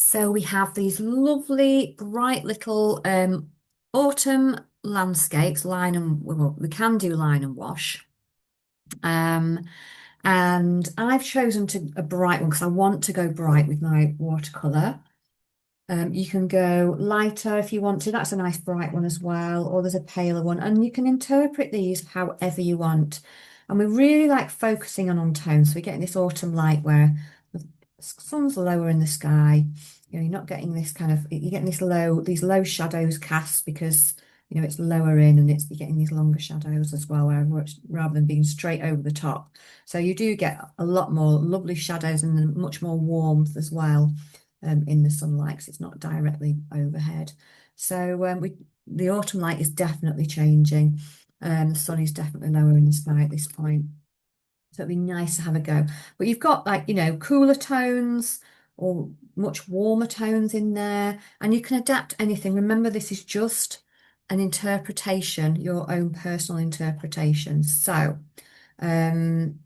So we have these lovely, bright little autumn landscapes, line and well, we can do line and wash. Um, and I've chosen a bright one because I want to go bright with my watercolour. You can go lighter if you want to. That's a nice bright one as well, or there's a paler one, and you can interpret these however you want. And we really like focusing on tones. So we're getting this autumn light where the sun's lower in the sky. You're not getting this kind of you're getting these low shadows cast because it's lower in and you're getting these longer shadows as well, rather than being straight over the top. So you do get a lot more lovely shadows and much more warmth as well in the sunlight because it's not directly overhead. So the autumn light is definitely changing. The sun is definitely lower in the sky at this point. So it'd be nice to have a go. But you've got cooler tones or much warmer tones in there, and you can adapt anything. Remember, this is just an interpretation, your own personal interpretation. So um,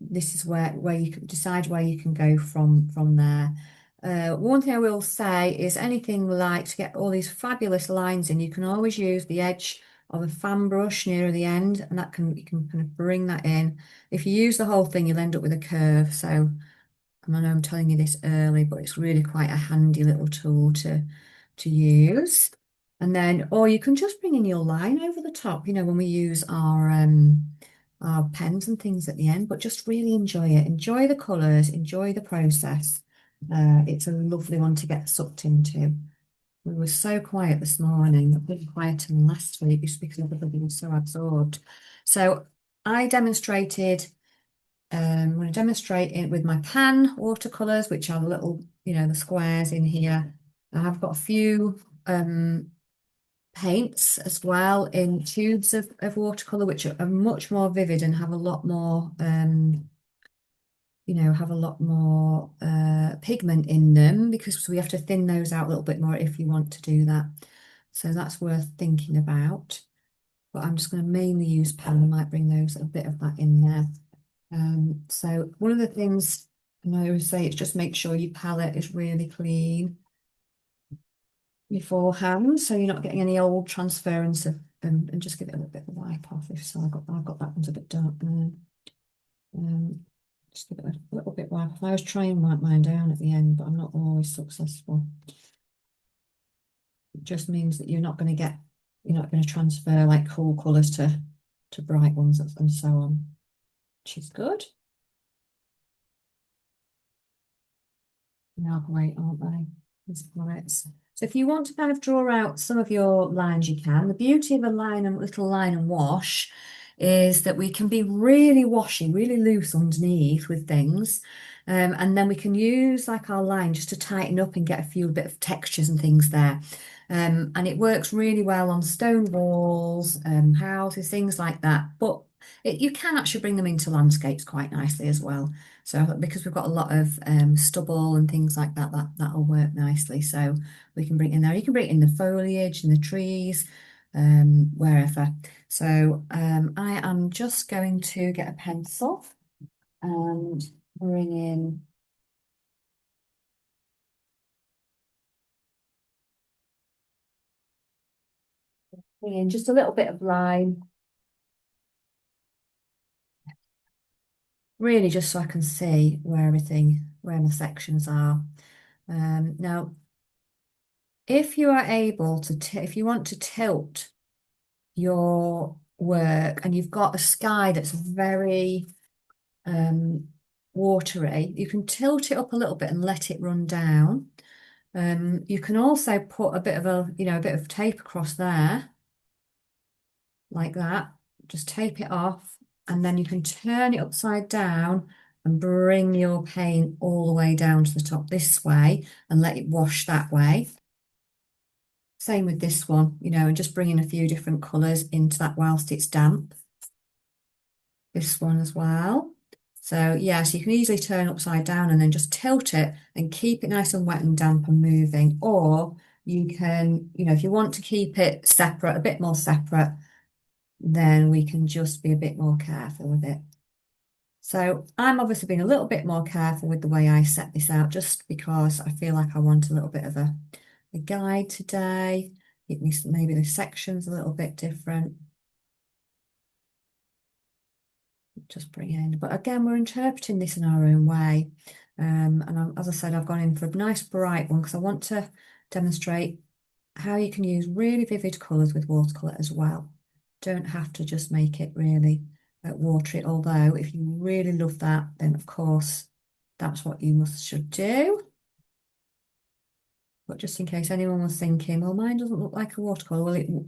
this is where you can decide where you can go from there. One thing I will say is anything like to get all these fabulous lines in, you can always use the edge of a fan brush near the end, and you can kind of bring that in. If you use the whole thing, you'll end up with a curve. So I know I'm telling you this early, but it's really quite a handy little tool to use. And then, or you can just bring in your line over the top, when we use our pens and things at the end, but just really enjoy it. Enjoy the colours, enjoy the process. It's a lovely one to get sucked into. We were so quiet this morning, a bit quieter than last week just because everybody was so absorbed. So I demonstrated I'm going to demonstrate it with my pan watercolours, which are the little, the squares in here. I have got a few paints as well in tubes of watercolour, which are much more vivid and have a lot more, pigment in them because we have to thin those out a little bit more if you want to do that. So that's worth thinking about. But I'm just going to mainly use pan. I might bring a bit of that in there. So one of the things I always say is just make sure your palette is really clean beforehand, so you're not getting any old transference and just give it a little bit of a wipe off. If so, I've got that one's a bit dark now. Just give it a little bit wipe off. I was trying to wipe mine down at the end, but I'm not always successful. It just means that you're not going to transfer like cool colours to bright ones and so on, which is good. Now great, aren't they? These bullets. So if you want to kind of draw out some of your lines, you can. The beauty of a little line and wash is that we can be really washy, really loose underneath with things. And then we can use like our line just to tighten up and get a few bit of textures and things there. And it works really well on stone walls, houses, things like that. But you can actually bring them into landscapes quite nicely as well. So because we've got a lot of stubble and things like that, that'll work nicely. So we can bring it in there. You can bring it in the foliage and the trees, wherever. So I am just going to get a pencil and bring in just a little bit of line, really just so I can see where my sections are. Now, if you are able to, if you want to tilt your work and you've got a sky that's very watery, you can tilt it up a little bit and let it run down. You can also put a bit of a bit of tape across there like that. Just tape it off and then you can turn it upside down and bring your paint all the way down to the top this way and let it wash that way. Same with this one, and just bringing a few different colours into that whilst it's damp. This one as well. So yeah, so you can easily turn upside down and then just tilt it and keep it nice and wet and damp and moving. Or you can, if you want to keep it separate, a bit more separate, then we can just be a bit more careful with it. So I'm obviously being a little bit more careful with the way I set this out, just because I feel like I want a little bit of a guide today. Maybe the section's a little bit different. Just bring it in. But again, we're interpreting this in our own way. As I said, I've gone in for a nice bright one because I want to demonstrate how you can use really vivid colours with watercolour as well. Don't have to just make it really watery, although if you really love that, then of course that's what you should do. But just in case anyone was thinking, well, mine doesn't look like a watercolour. Well,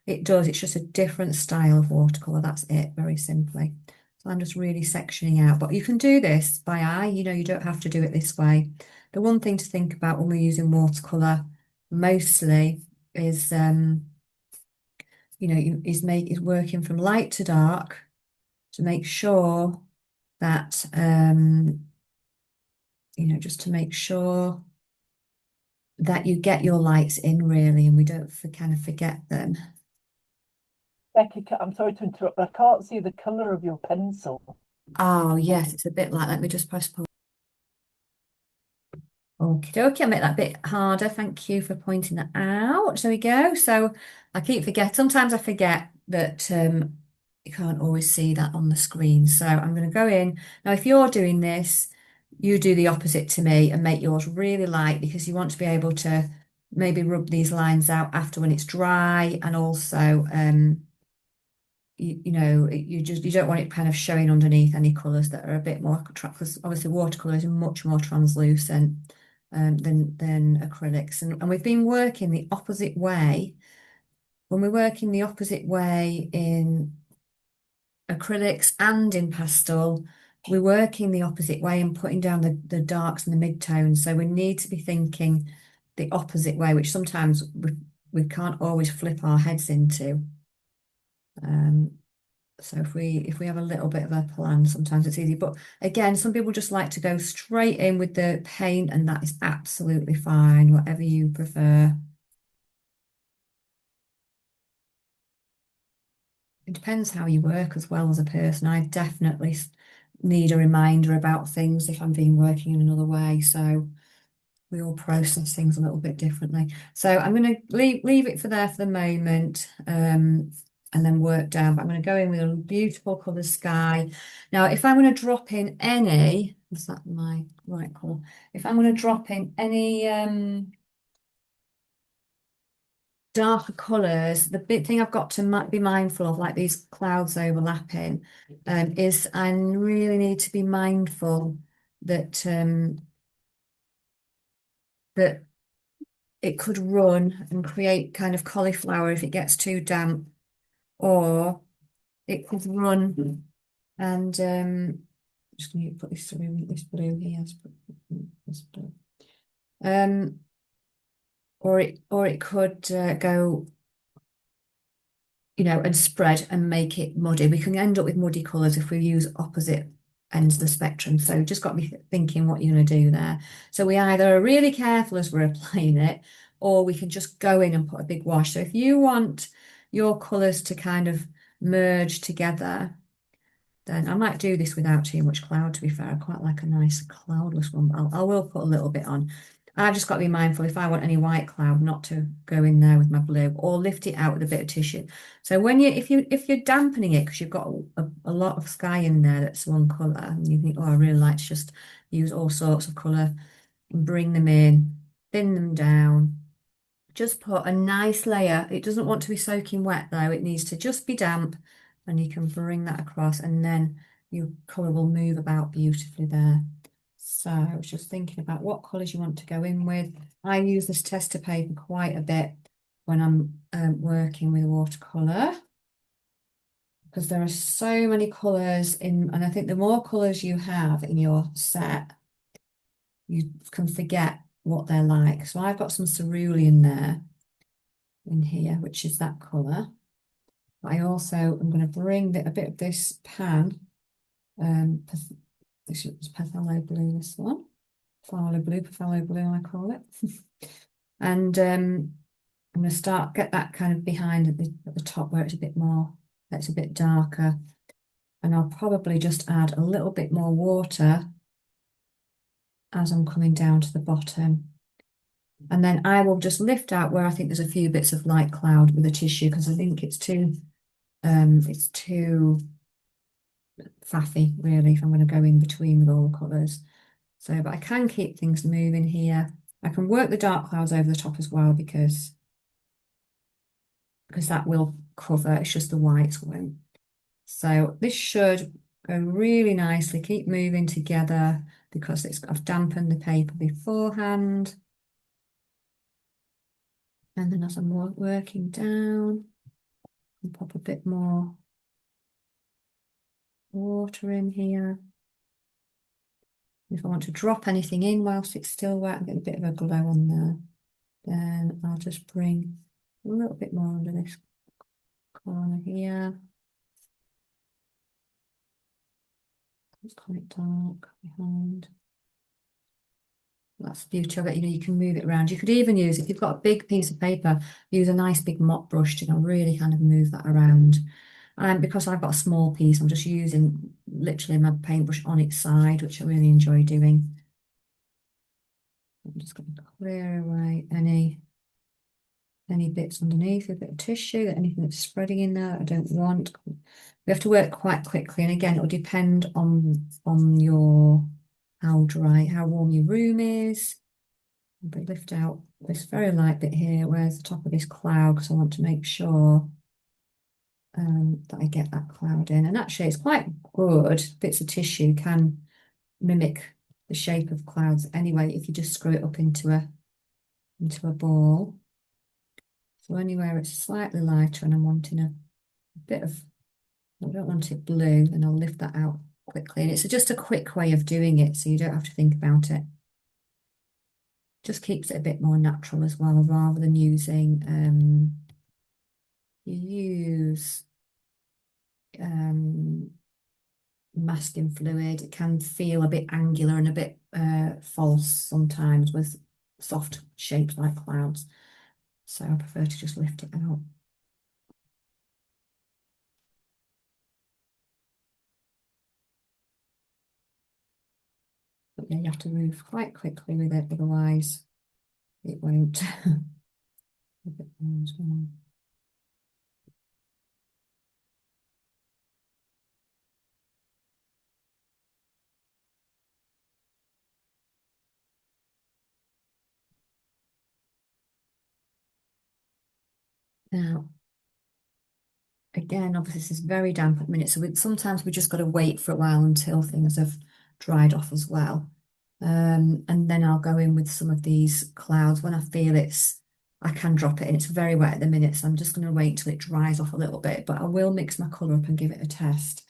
it does. It's just a different style of watercolour. That's it, very simply. So I'm just really sectioning out. But you can do this by eye. You know, you don't have to do it this way. The one thing to think about when we're using watercolour mostly is, is working from light to dark to make sure that, just to make sure that you get your lights in really, and we don't kind of forget them. Becky, I'm sorry to interrupt, but I can't see the colour of your pencil. Oh yes, it's a bit like, let me just press pause. Okie dokie, I'll make that a bit harder. Thank you for pointing that out. There we go. So I keep forgetting, sometimes I forget that you can't always see that on the screen. So I'm going to go in. Now, if you're doing this, you do the opposite to me and make yours really light because you want to be able to maybe rub these lines out after when it's dry, and also you don't want it kind of showing underneath any colours that are a bit more, because obviously watercolour is much more translucent than acrylics. And we've been working the opposite way. When we're working the opposite way in acrylics and in pastel, we're working the opposite way and putting down the darks and the midtones. So we need to be thinking the opposite way, which sometimes we can't always flip our heads into. So if we have a little bit of a plan, sometimes it's easy. But again, some people just like to go straight in with the paint, and that is absolutely fine, whatever you prefer. It depends how you work as well as a person. I definitely need a reminder about things if I'm being working in another way. So we all process things a little bit differently. So I'm going to leave it for there for the moment, and then work down. But I'm going to go in with a beautiful colour sky. Now, if I'm going to drop in any, is that my right colour? If I'm going to drop in any darker colours, the big thing I've got to be mindful of, like these clouds overlapping, is I really need to be mindful that that it could run and create kind of cauliflower if it gets too damp, or it could run and just going to put this through this blue here. This blue. Or it could go, and spread and make it muddy. We can end up with muddy colours if we use opposite ends of the spectrum. So just got me thinking what you're going to do there. So we either are really careful as we're applying it, or we can just go in and put a big wash. So if you want your colours to kind of merge together, then I might do this without too much cloud, to be fair. I quite like a nice cloudless one, but I will put a little bit on. I've just got to be mindful if I want any white cloud not to go in there with my blue, or lift it out with a bit of tissue. So if you're dampening it because you've got a lot of sky in there that's one colour, and you think, oh, I really like to just use all sorts of colour and bring them in, thin them down. Just put a nice layer. It doesn't want to be soaking wet though. It needs to just be damp, and you can bring that across, and then your colour will move about beautifully there. So I was just thinking about what colours you want to go in with. I use this tester paper quite a bit when I'm working with watercolour, because there are so many colours in, and I think the more colours you have in your set, you can forget what they're like. So I've got some cerulean there in here, which is that colour. But I also am going to bring a bit of this pan, this is phthalo blue, this one, phthalo blue, I call it. And I'm going to get that kind of behind at the top where it's a bit more, it's a bit darker. And I'll probably just add a little bit more water as I'm coming down to the bottom. And then I will just lift out where I think there's a few bits of light cloud with a tissue because I think it's too faffy really if I'm going to go in between with all the colours. So, but I can keep things moving here. I can work the dark clouds over the top as well because that will cover, it's just the whites won't. So this should go really nicely. Keep moving together because I've dampened the paper beforehand. And then as I'm working down, I'll pop a bit more water in here. If I want to drop anything in whilst it's still wet and get a bit of a glow on there, then I'll just bring a little bit more under this corner here. It's quite dark behind. That's the beauty of it, you can move it around. You could even use, if you've got a big piece of paper, use a nice big mop brush to really kind of move that around. And because I've got a small piece, I'm just using literally my paintbrush on its side, which I really enjoy doing. I'm just going to clear away any bits underneath, a bit of tissue, anything that's spreading in there I don't want. We have to work quite quickly, and again, it will depend on your how dry, how warm your room is. But lift out this very light bit here, where's the top of this cloud, because I want to make sure that I get that cloud in. And actually, it's quite good. Bits of tissue can mimic the shape of clouds anyway if you just screw it up into a ball. So anywhere it's slightly lighter and I'm wanting a bit of, I don't want it blue, then I'll lift that out quickly. And it's just a quick way of doing it, so you don't have to think about it. Just keeps it a bit more natural as well, rather than using, you use masking fluid. It can feel a bit angular and a bit false sometimes with soft shapes like clouds. So I prefer to just lift it out. But yeah, you have to move quite quickly with it, otherwise it won't. A bit more as well. Now, again, obviously this is very damp at the minute, so sometimes we just got to wait for a while until things have dried off as well. And then I'll go in with some of these clouds when I feel I can drop it in. It's very wet at the minute, so I'm just going to wait till it dries off a little bit, but I will mix my colour up and give it a test.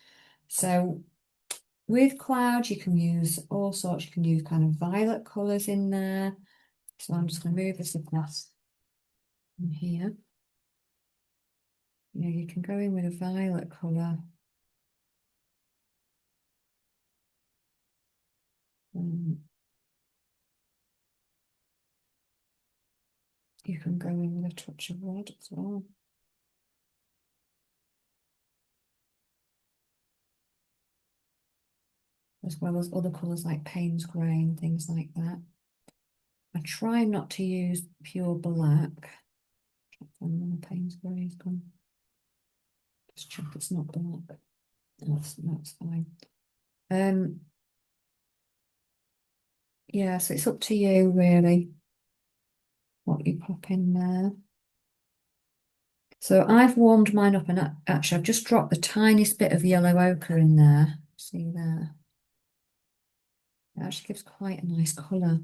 So with clouds, you can use all sorts. You can use kind of violet colours in there. So I'm just going to move this across in here. You can go in with a violet colour. You can go in with a touch of red as well. As well as other colours like Payne's grey and things like that. I try not to use pure black. And Payne's grey is gone. Just check it's not black. That's fine. Yeah, so it's up to you really what you pop in there. So I've warmed mine up, and actually I've just dropped the tiniest bit of yellow ochre in there. See there? It actually gives quite a nice colour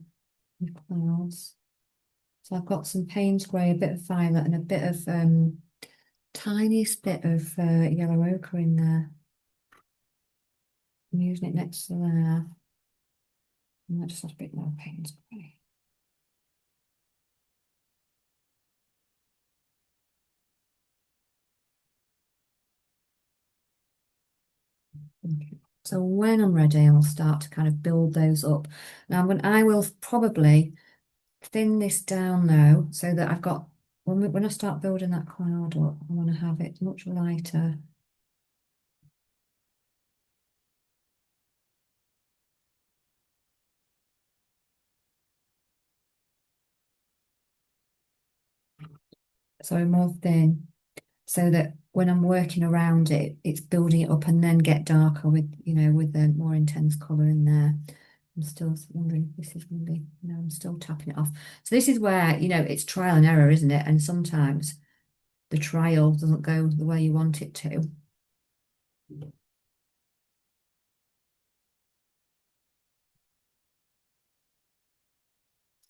with clouds. So I've got some Payne's grey, a bit of violet, and a bit of tiniest bit of yellow ochre in there. I'm using it next to there. And I just have a bit more Payne's grey. Okay. So when I'm ready, I'll start to kind of build those up. Now, I will probably thin this down now so that I've got, when I start building that cloud up, I want to have it much lighter. sorry, more thin, so that when I'm working around it, it's building it up and then get darker with, with the more intense colour in there. I'm still wondering if this is going to be, no, I'm still tapping it off. So this is where, it's trial and error, isn't it? And sometimes the trial doesn't go the way you want it to.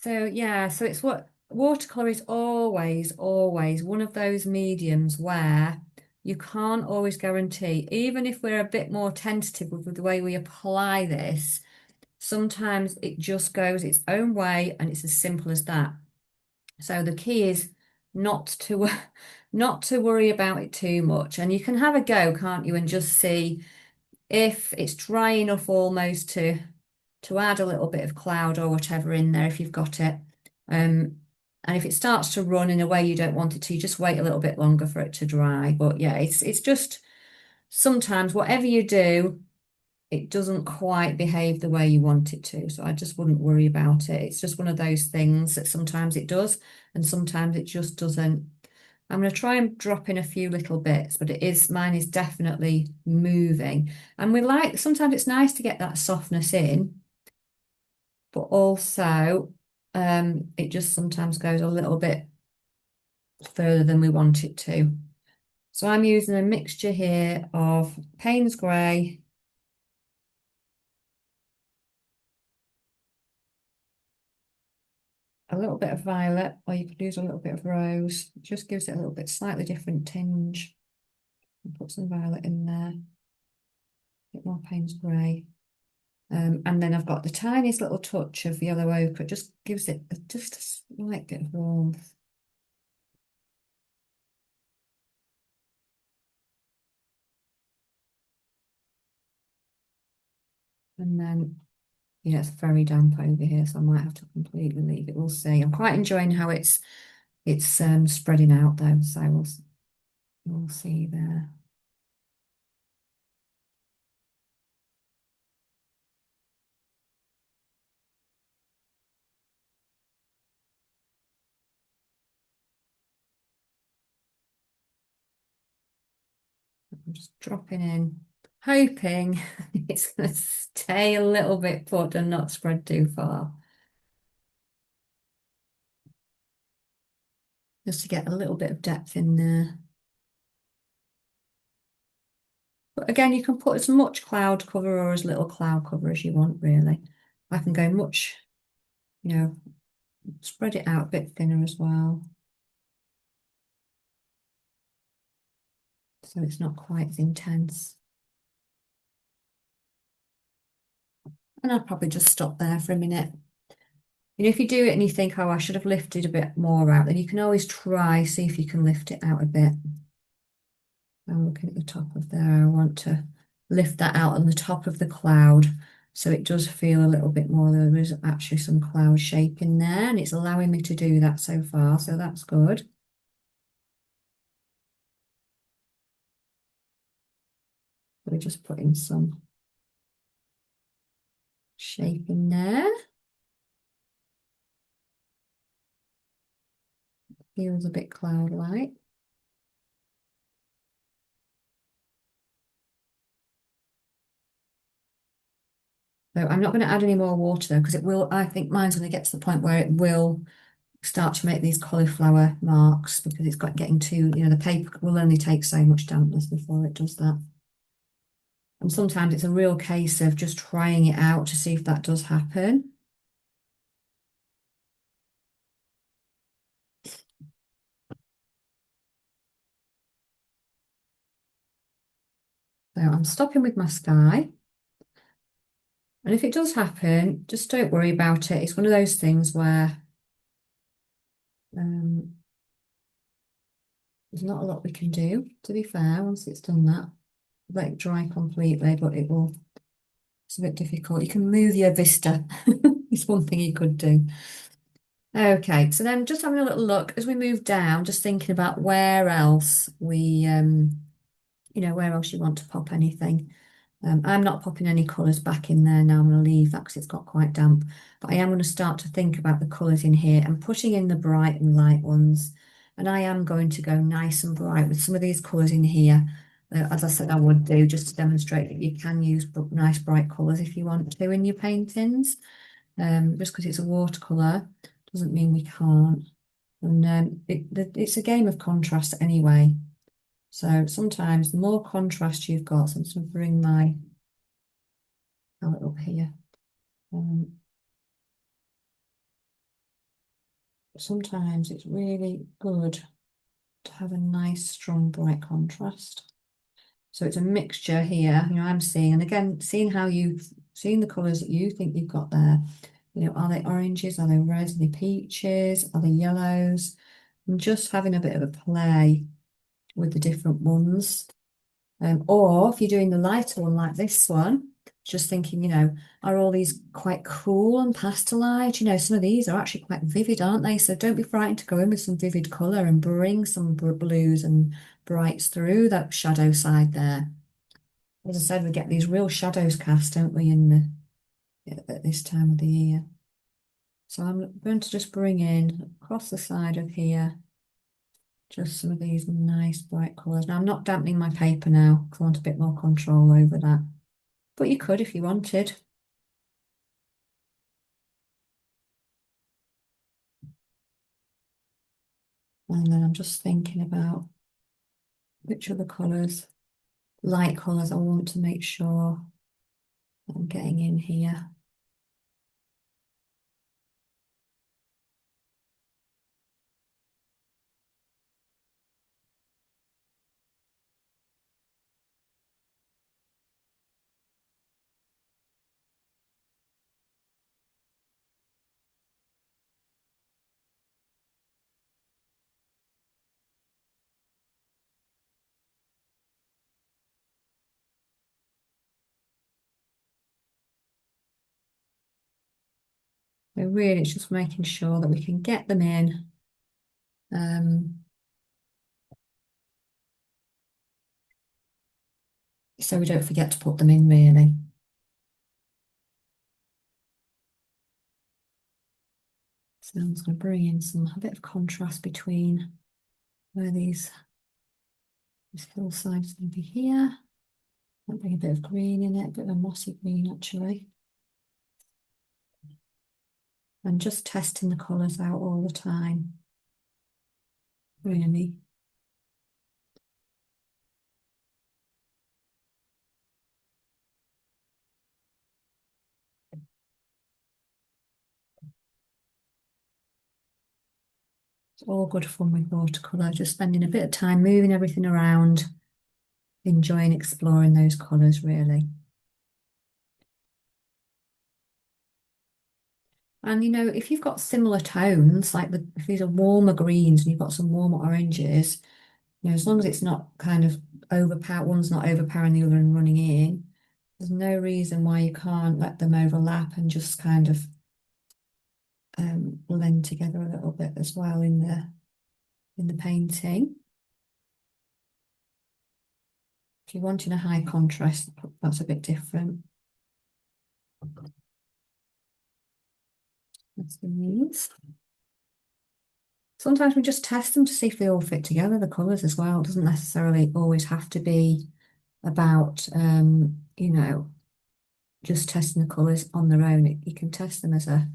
So yeah, so it's what watercolor is always one of those mediums where you can't always guarantee, even if we're a bit more tentative with the way we apply this, sometimes it just goes its own way and it's as simple as that. So the key is not to not to worry about it too much. And you can have a go, can't you, and just see if it's dry enough almost to add a little bit of cloud or whatever in there if you've got it. And if it starts to run in a way you don't want it to, you just wait a little bit longer for it to dry. But yeah, it's just sometimes whatever you do, it doesn't quite behave the way you want it to. So I just wouldn't worry about it. It's just one of those things that sometimes it does and sometimes it just doesn't. I'm going to try and drop in a few little bits, but mine is definitely moving. And sometimes it's nice to get that softness in, but also it just sometimes goes a little bit further than we want it to. So I'm using a mixture here of Payne's Grey, a little bit of violet, or you could use a little bit of rose. It just gives it a little bit slightly different tinge. And put some violet in there, a bit more Payne's Grey. And then I've got the tiniest little touch of yellow ochre. It just gives it just a slight bit of warmth. And then, yeah, it's very damp over here, so I might have to completely leave it. We'll see. I'm quite enjoying how it's spreading out though, so we'll see there. I'm just dropping in, hoping it's going to stay a little bit put and not spread too far. Just to get a little bit of depth in there. But again, you can put as much cloud cover or as little cloud cover as you want, really. I can go much, spread it out a bit thinner as well. So it's not quite as intense. And I'll probably just stop there for a minute. If you do it and you think, oh, I should have lifted a bit more out, then you can always see if you can lift it out a bit. I'm looking at the top of there. I want to lift that out on the top of the cloud so it does feel a little bit more. There is actually some cloud shape in there and it's allowing me to do that so far, so that's good. We're just putting some shape in there. Feels a bit cloud-like. So I'm not going to add any more water though, because I think mine's going to get to the point where it will start to make these cauliflower marks because it's getting too, the paper will only take so much dampness before it does that. And sometimes it's a real case of just trying it out to see if that does happen. So I'm stopping with my sky. And if it does happen, just don't worry about it. It's one of those things where there's not a lot we can do, to be fair, once it's done that. Let it dry completely, but it's a bit difficult. You can move your vista. It's one thing you could do. Okay, so then just having a little look as we move down, just thinking about where else where else you want to pop anything. I'm not popping any colours back in there now. I'm going to leave that because it's got quite damp. But I am going to start to think about the colours in here and putting in the bright and light ones. And I am going to go nice and bright with some of these colours in here. As I said, I would do just to demonstrate that you can use nice bright colours if you want to in your paintings. Just because it's a watercolour doesn't mean we can't. And it's a game of contrast anyway. So sometimes the more contrast you've got, so I'm just going to bring my palette up here. Sometimes it's really good to have a nice, strong, bright contrast. So it's a mixture here, I'm seeing, and again, seeing how you've seen the colours that you think you've got there. Are they oranges? Are they reds? Are they peaches? Are they yellows? And just having a bit of a play with the different ones. Or if you're doing the lighter one like this one, just thinking, are all these quite cool and pastelized? Some of these are actually quite vivid, aren't they? So don't be frightened to go in with some vivid colour and bring some blues and brights through that shadow side there. As I said, we get these real shadows cast, don't we, at this time of the year. So I'm going to just bring in across the side of here just some of these nice bright colours. Now I'm not dampening my paper now because I want a bit more control over that. But you could if you wanted. And then I'm just thinking about which other colours, light colours, I want to make sure I'm getting in here. So really it's just making sure that we can get them in. So we don't forget to put them in really. So I'm just going to bring in a bit of contrast between where this hillside is going to be here. I'll bring a bit of green in it, a bit of a mossy green actually. And just testing the colours out all the time. Really. It's all good fun with watercolour, just spending a bit of time moving everything around, enjoying exploring those colours really. And if you've got similar tones, like if these are warmer greens and you've got some warmer oranges, as long as it's not kind of one's not overpowering the other and running in, there's no reason why you can't let them overlap and just kind of blend together a little bit as well in the painting. If you're wanting a high contrast, that's a bit different. That's the these. Sometimes we just test them to see if they all fit together, the colours as well. It doesn't necessarily always have to be about, just testing the colours on their own. You can test them as a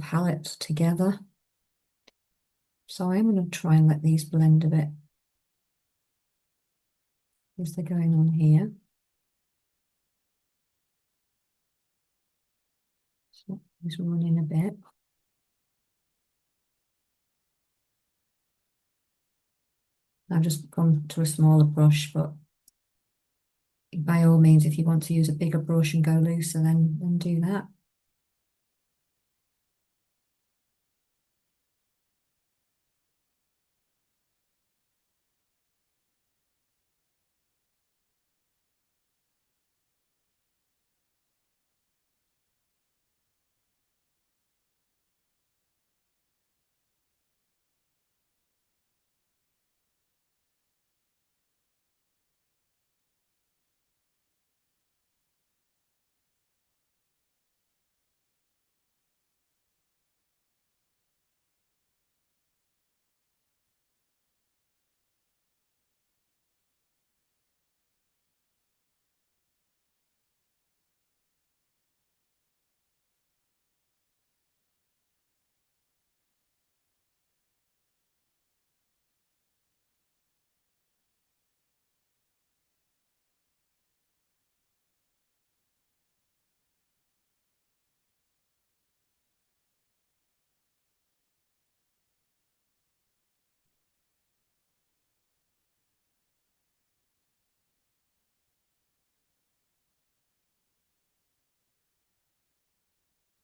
palette together. So I'm going to try and let these blend a bit as they're going on here. So these running a bit. I've just gone to a smaller brush, but by all means, if you want to use a bigger brush and go looser, then do that.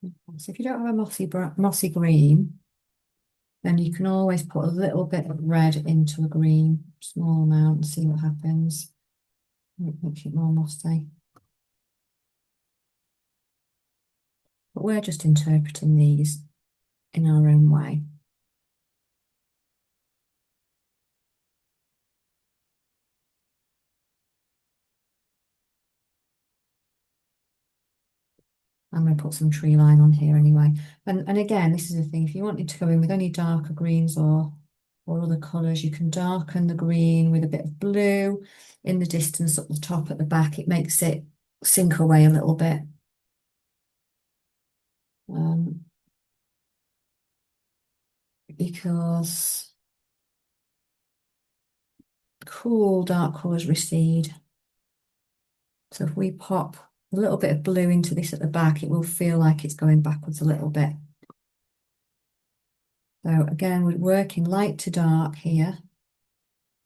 So if you don't have a mossy green, then you can always put a little bit of red into a green, small amount, and see what happens. Make it more mossy. But we're just interpreting these in our own way. I'm going to put some tree line on here anyway. And again, this is the thing, if you wanted to go in with any darker greens or other colours, you can darken the green with a bit of blue in the distance up the top at the back. It makes it sink away a little bit. Because cool dark colours recede. So if we pop a little bit of blue into this at the back, it will feel like it's going backwards a little bit. So again, we're working light to dark here.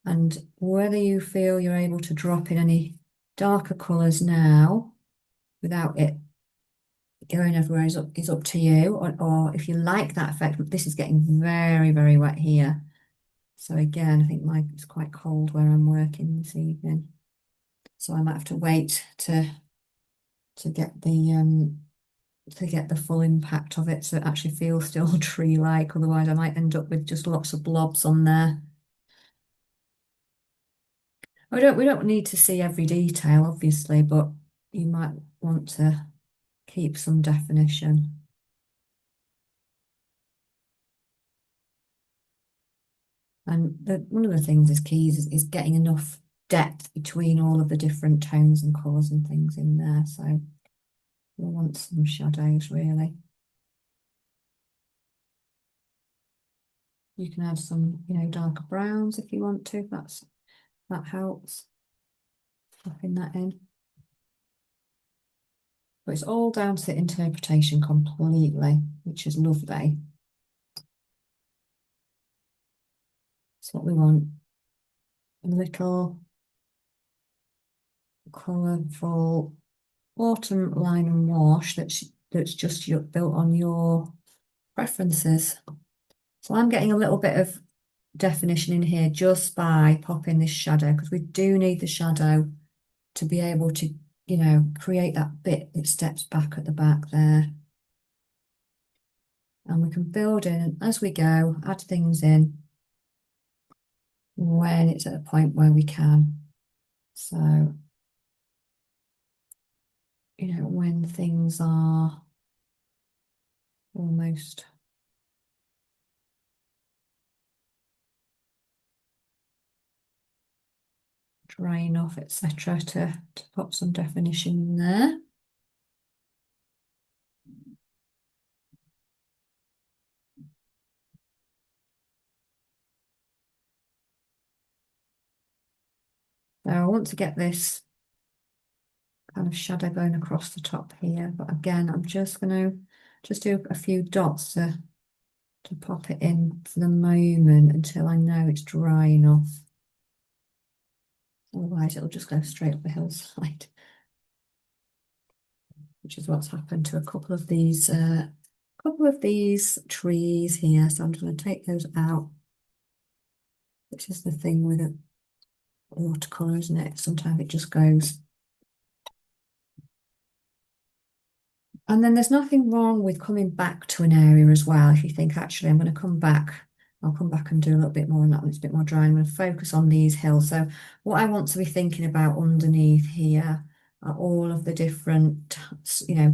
And whether you feel you're able to drop in any darker colours now without it going everywhere is up to you. Or if you like that effect, this is getting very, very wet here. So again, I think it's quite cold where I'm working this evening. So I might have to wait to get the full impact of it so it actually feels still tree-like. Otherwise I might end up with just lots of blobs on there. We don't need to see every detail, obviously, but you might want to keep some definition. And one of the things is keys is getting enough depth between all of the different tones and colours and things in there. So we want some shadows really. You can add some, darker browns if you want to. That helps. Popping that in. But it's all down to interpretation completely, which is lovely. That's what we want. A little colourful autumn line and wash that's just built on your preferences. So I'm getting a little bit of definition in here just by popping this shadow, because we do need the shadow to be able to, create that bit that steps back at the back there. And we can build in as we go, add things in when it's at a point where we can. So, when things are almost drying off, etc., to pop some definition in there. So I want to get this kind of shadow going across the top here, but again, I'm just going to do a few dots to pop it in for the moment until I know it's dry enough. Otherwise, it'll just go straight up the hillside, which is what's happened to a couple of these trees here. So I'm just going to take those out. Which is the thing with a watercolor, isn't it? Sometimes it just goes. And then there's nothing wrong with coming back to an area as well. If you think, actually, I'm going to come back, I'll come back and do a little bit more on that when it's a bit more dry. I'm going to focus on these hills. So what I want to be thinking about underneath here are all of the different,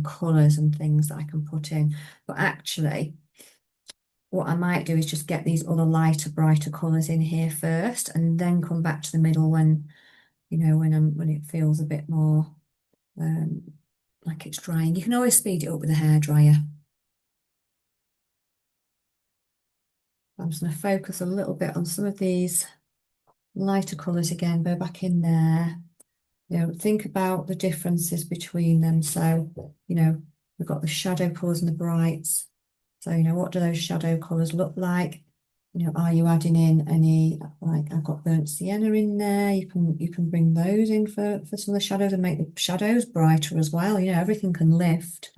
colours and things that I can put in. But actually, what I might do is just get these other lighter, brighter colours in here first, and then come back to the middle when it feels a bit more like it's drying. You can always speed it up with a hairdryer. I'm just going to focus a little bit on some of these lighter colours again, go back in there. Think about the differences between them. So, we've got the shadow colours and the brights. So, what do those shadow colours look like? Are you adding in any, like I've got burnt sienna in there? You can bring those in for some of the shadows and make the shadows brighter as well. Everything can lift.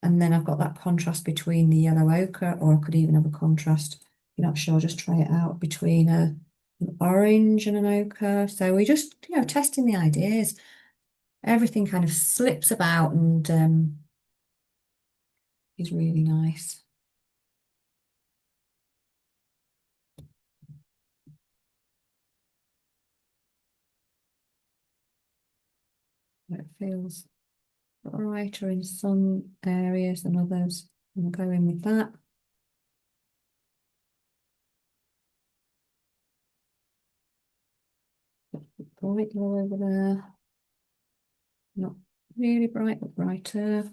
And then I've got that contrast between the yellow ochre, or I could even have a contrast, if you're not sure, just try it out between an orange and an ochre. So we're just, testing the ideas. Everything kind of slips about and is really nice. It feels brighter in some areas than others. I'll go in with that. Bright all over there. Not really bright, but brighter.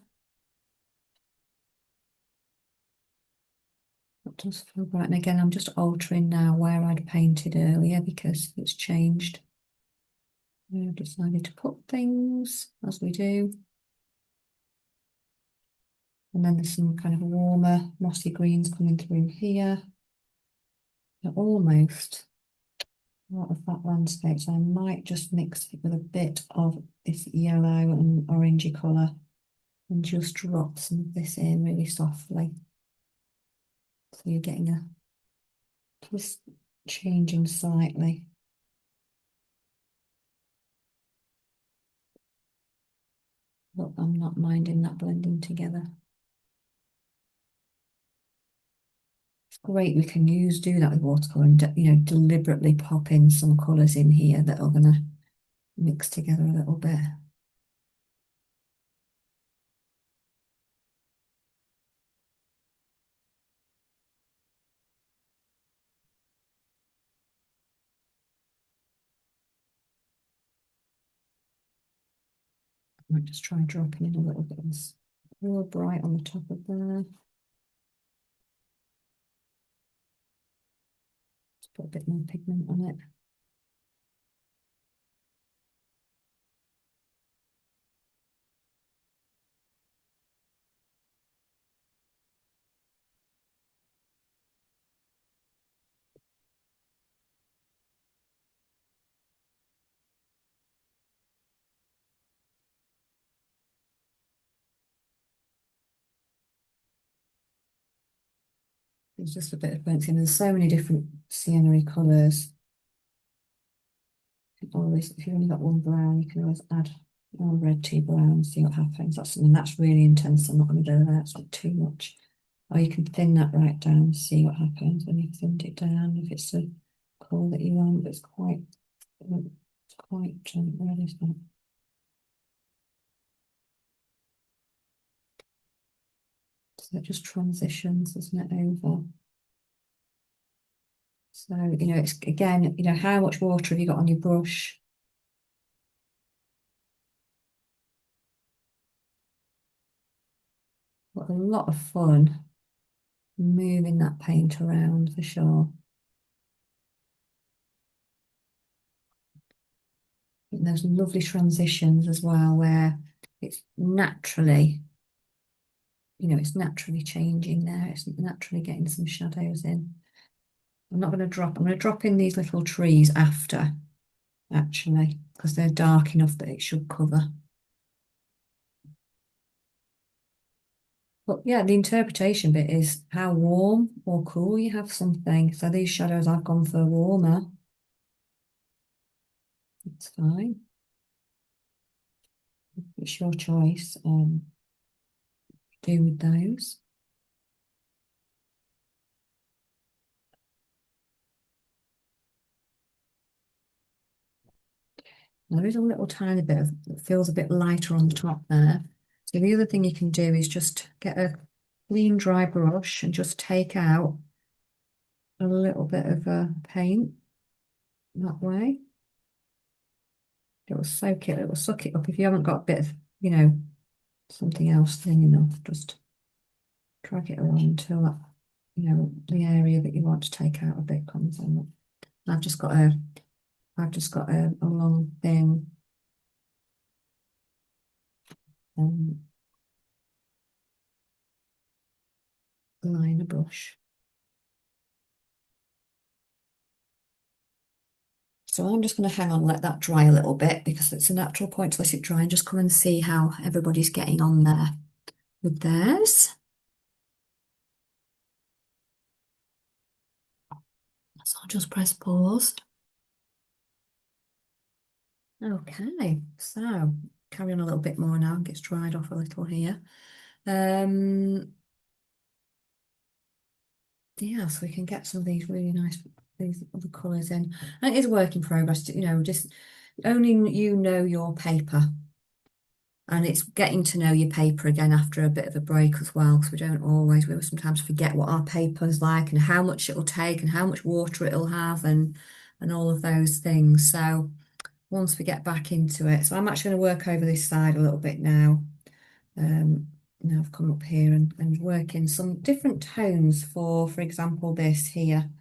That does feel bright. And again, I'm just altering now where I'd painted earlier because it's changed. I've decided to put things as we do. And then there's some kind of warmer mossy greens coming through here. They're almost out of that landscape, so I might just mix it with a bit of this yellow and orangey colour and just drop some of this in really softly. So you're getting just changing slightly. But I'm not minding that blending together. It's great we can do that with watercolour and deliberately pop in some colours in here that are gonna mix together a little bit. I might just try dropping in a little bit of this real bright on the top of there. Just put a bit more pigment on it. It's just a bit of fancy. There's so many different sienna colours. Always, if you've only got one brown, you can always add one red to your brown, see what happens. That's something that's really intense. I'm not going to do that. It's not too much. Or you can thin that right down, see what happens when you've thinned it down. If it's the colour that you want, it's quite red, isn't it? So it just transitions, doesn't it, over? So, it's again, how much water have you got on your brush? Got a lot of fun moving that paint around for sure. And there's lovely transitions as well where it's naturally, it's naturally changing there. It's naturally getting some shadows in. I'm going to drop in these little trees after, actually, because they're dark enough that it should cover. But yeah, the interpretation bit is how warm or cool you have something. So these shadows, I've gone for warmer. It's fine. It's your choice. Do with those. There is a little tiny bit of, it feels a bit lighter on the top there. So the other thing you can do is just get a clean dry brush and just take out a little bit of paint that way. It will soak it, it will suck it up. If you haven't got a bit of, something else thin enough, just drag it along until that, the area that you want to take out a bit comes on. I've just got a long thin liner brush. So I'm just going to hang on, let that dry a little bit because it's a natural point to let it dry and just come and see how everybody's getting on there. with theirs. So I'll just press pause. Okay, so carry on a little bit more now. It gets dried off a little here. Yeah, so we can get some of these really nice these other colours in. And it is a work in progress, just only you know your paper. And it's getting to know your paper again after a bit of a break as well, because we sometimes forget what our paper's like and how much it'll take and how much water it'll have and all of those things. So once we get back into it, so I'm actually going to work over this side a little bit now. Now I've come up here and work in some different tones for example, this here.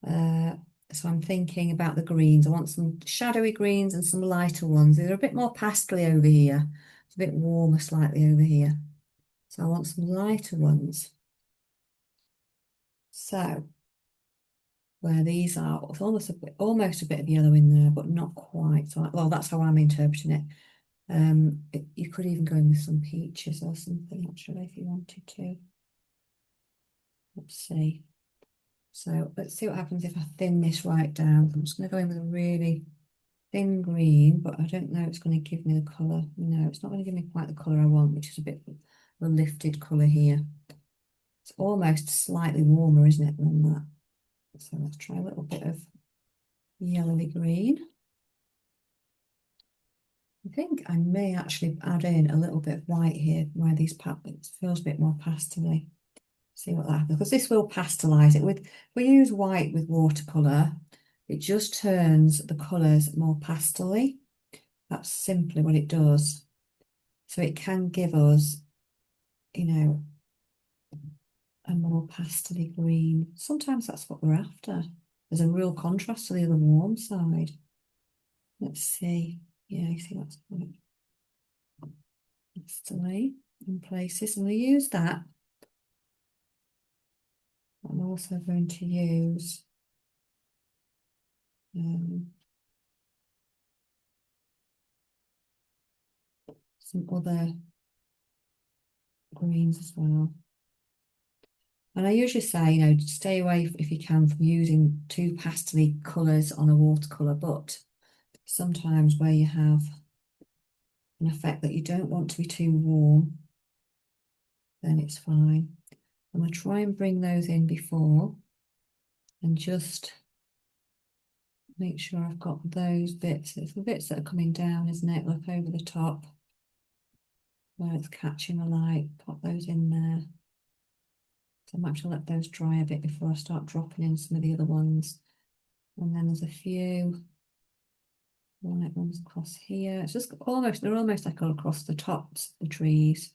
So I'm thinking about the greens. I want some shadowy greens and some lighter ones. They're a bit more pastely over here. It's a bit warmer slightly over here. So I want some lighter ones. So where these are, it's almost a bit of yellow in there, but not quite. So, well, that's how I'm interpreting it. You could even go in with some peaches or something, actually, if you wanted to. Let's see. So let's see what happens if I thin this right down. I'm just going to go in with a really thin green, but I don't know it's going to give me the colour. No, it's not going to give me quite the colour I want, which is a bit of a lifted colour here. It's almost slightly warmer, isn't it, than that? So let's try a little bit of yellowy green. I think I may actually add in a little bit of white here where these patterns feels a bit more pastel-y. See what that happens, because this will pastelize it. If we use white with watercolor, it just turns the colors more pastel-y. That's simply what it does. So it can give us, a more pastel-y green. Sometimes that's what we're after. There's a real contrast to the other warm side. Let's see. Yeah, you see that's quite pastel-y in places. And we use that. I'm also going to use some other greens as well. And I usually say, stay away if you can from using too pastel-y colours on a watercolour, but sometimes where you have an effect that you don't want to be too warm, then it's fine. I'm going to try and bring those in before and just make sure I've got those bits. It's the bits that are coming down, isn't it? Look over the top where it's catching the light, pop those in there. So I'm actually let those dry a bit before I start dropping in some of the other ones. And then there's a few white ones across here. It's just they're almost like all across the tops of the trees.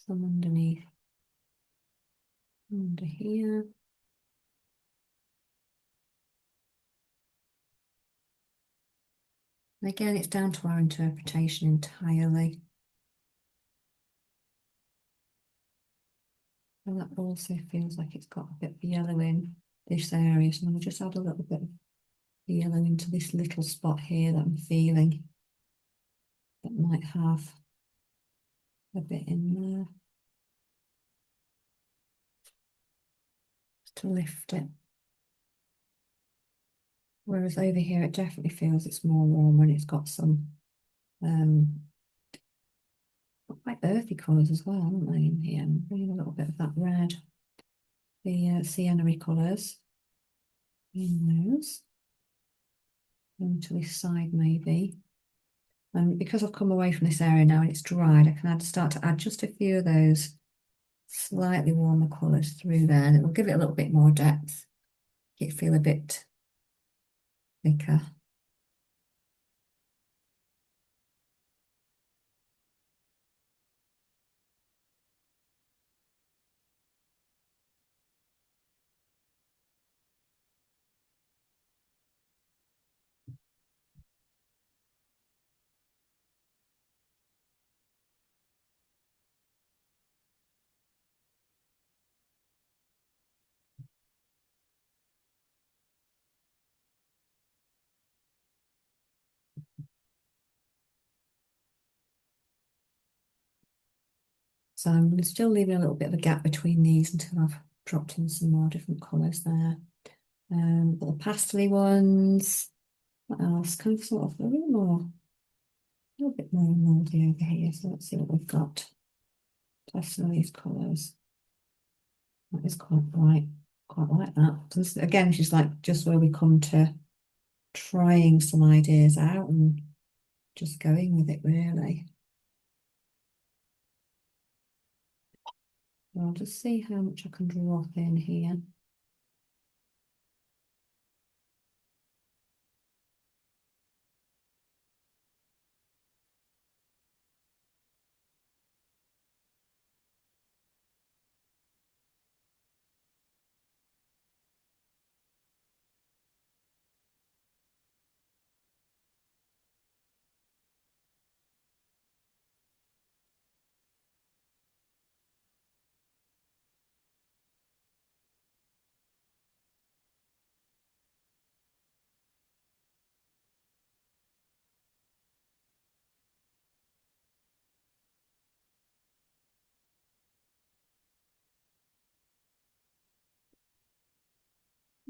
Some underneath, under here. Again, it's down to our interpretation entirely. And that also feels like it's got a bit of yellow in this area. So I'm going to just add a little bit of yellow into this little spot here that I'm feeling that might have a bit in there. Just to lift it. Whereas over here, it definitely feels it's more warm and it's got some quite earthy colours as well, haven't they, in here? I'm bringing a little bit of that red, the sienna-y colours in those. Going to this side maybe. And because I've come away from this area now and it's dried, I can start to add just a few of those slightly warmer colours through there, and it will give it a little bit more depth, make it feel a bit thicker. So I'm still leaving a little bit of a gap between these until I've dropped in some more different colours there. Got the pastel ones. What else? Kind of sort of a little bit more mouldy over here. So let's see what we've got. Pastel these colours. That is quite bright. Quite like that. So this, again, she's like just where we come to trying some ideas out and just going with it really. I'll just see how much I can drop in here.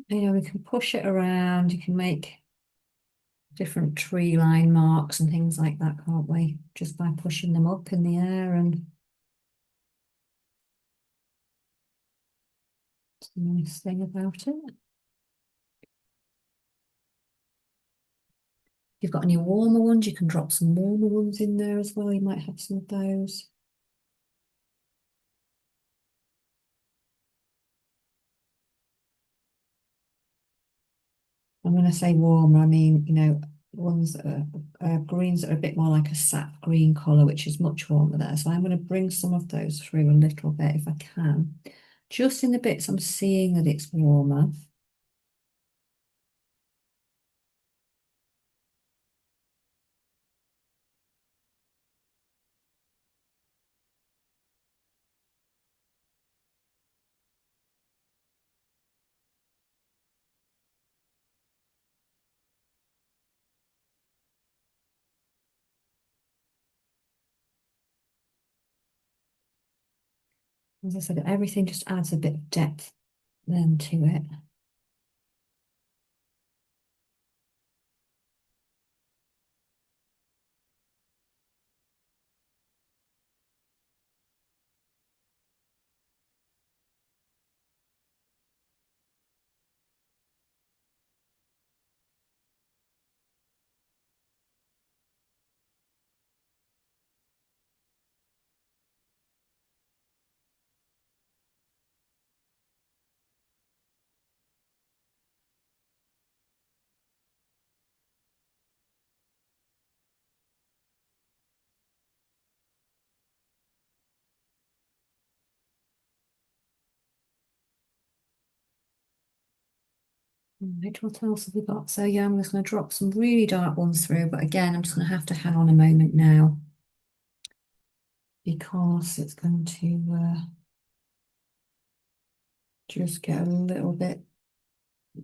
We can push it around. You can make different tree line marks and things like that, can't we? Just by pushing them up in the air, and it's a nice thing about it. If you've got any warmer ones, you can drop some warmer ones in there as well. You might have some of those. And when I say warmer, I mean, ones that are greens that are a bit more like a sap green colour, which is much warmer there. So I'm going to bring some of those through a little bit if I can. Just in the bits I'm seeing that it's warmer. As I said, everything just adds a bit of depth then to it. Right, what else have we got? So yeah, I'm just going to drop some really dark ones through, but again, I'm just going to have to hang on a moment now because it's going to just get a little bit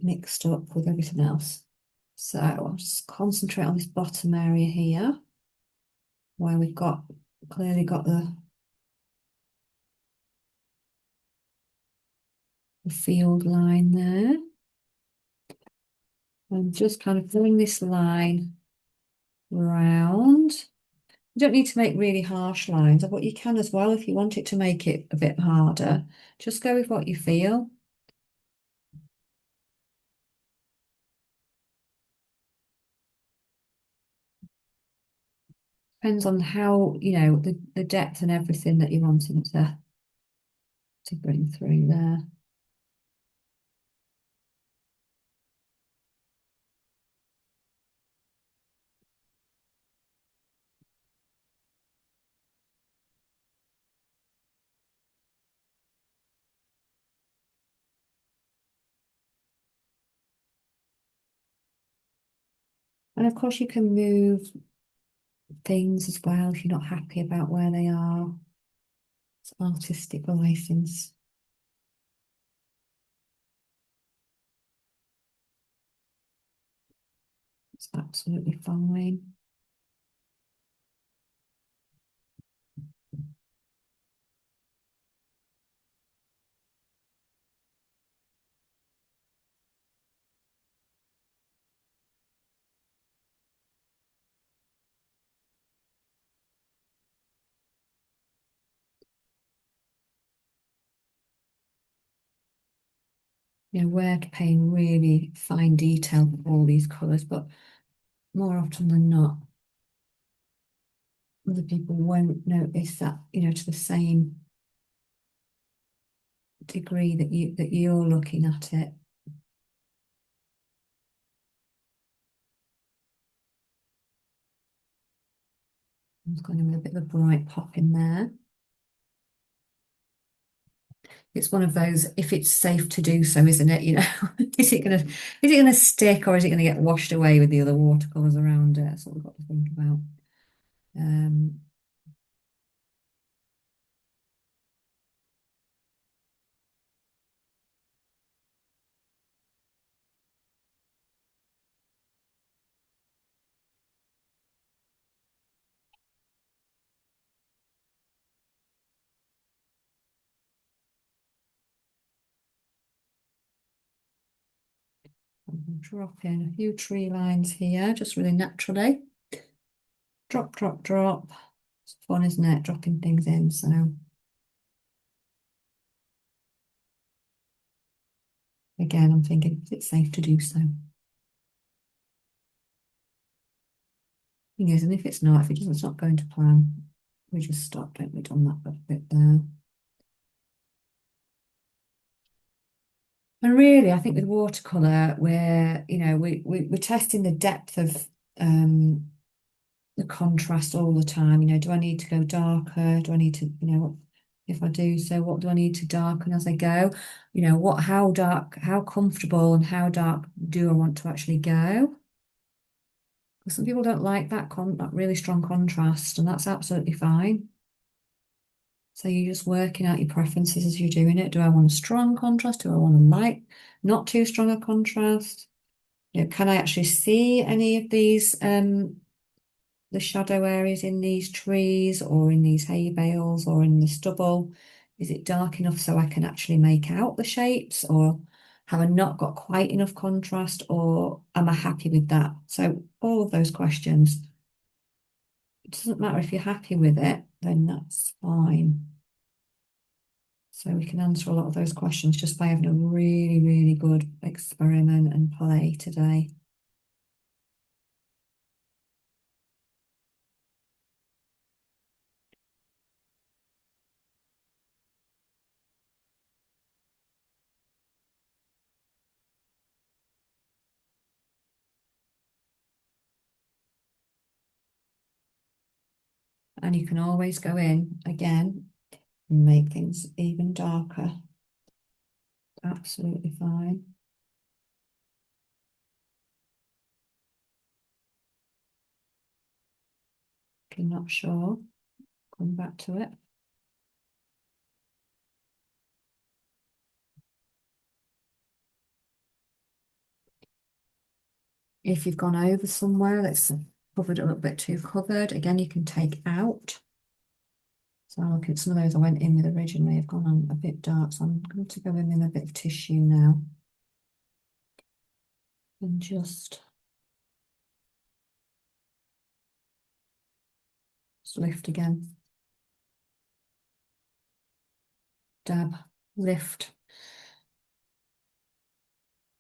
mixed up with everything else. So I'll just concentrate on this bottom area here where we've got clearly got the field line there. And just kind of bring this line round. You don't need to make really harsh lines, but you can as well if you want it to make it a bit harder. Just go with what you feel. Depends on how, the depth and everything that you're wanting to bring through there. And of course you can move things as well if you're not happy about where they are. It's artistic license. It's absolutely fine. we're paying really fine detail with all these colours, but more often than not, other people won't notice that, to the same degree that you're looking at it. I'm just going in with a bit of a bright pop in there. It's one of those, if it's safe to do so, isn't it? Is it gonna stick, or is it gonna get washed away with the other watercolors around it? That's what we've got to think about. Um, I'm dropping a few tree lines here, just really naturally. Drop, drop, drop. It's fun, isn't it? Dropping things in. So again, I'm thinking, is it safe to do so? Thing is, and if it's not, if it's not going to plan, we just stop, don't we, on that bit there. And really, I think with watercolor, we're testing the depth of the contrast all the time. Do I need to go darker? Do I need to, if I do so, what do I need to darken as I go? How dark, how comfortable and how dark do I want to actually go? Because some people don't like that really strong contrast, and that's absolutely fine. So you're just working out your preferences as you're doing it. Do I want a strong contrast? Do I want a light, not too strong a contrast? Can I actually see any of these the shadow areas in these trees or in these hay bales or in the stubble? Is it dark enough so I can actually make out the shapes, or have I not got quite enough contrast, or am I happy with that? So all of those questions. It doesn't matter if you're happy with it, then that's fine. So we can answer a lot of those questions just by having a really, really good experiment and play today. And you can always go in again and make things even darker. Absolutely fine. If you're not sure, come back to it. If you've gone over somewhere that's covered a little bit too covered, again, you can take out. So I'm looking at some of those I went in with originally have gone on a bit dark, so I'm going to go in with a bit of tissue now. And just lift again. Dab, lift,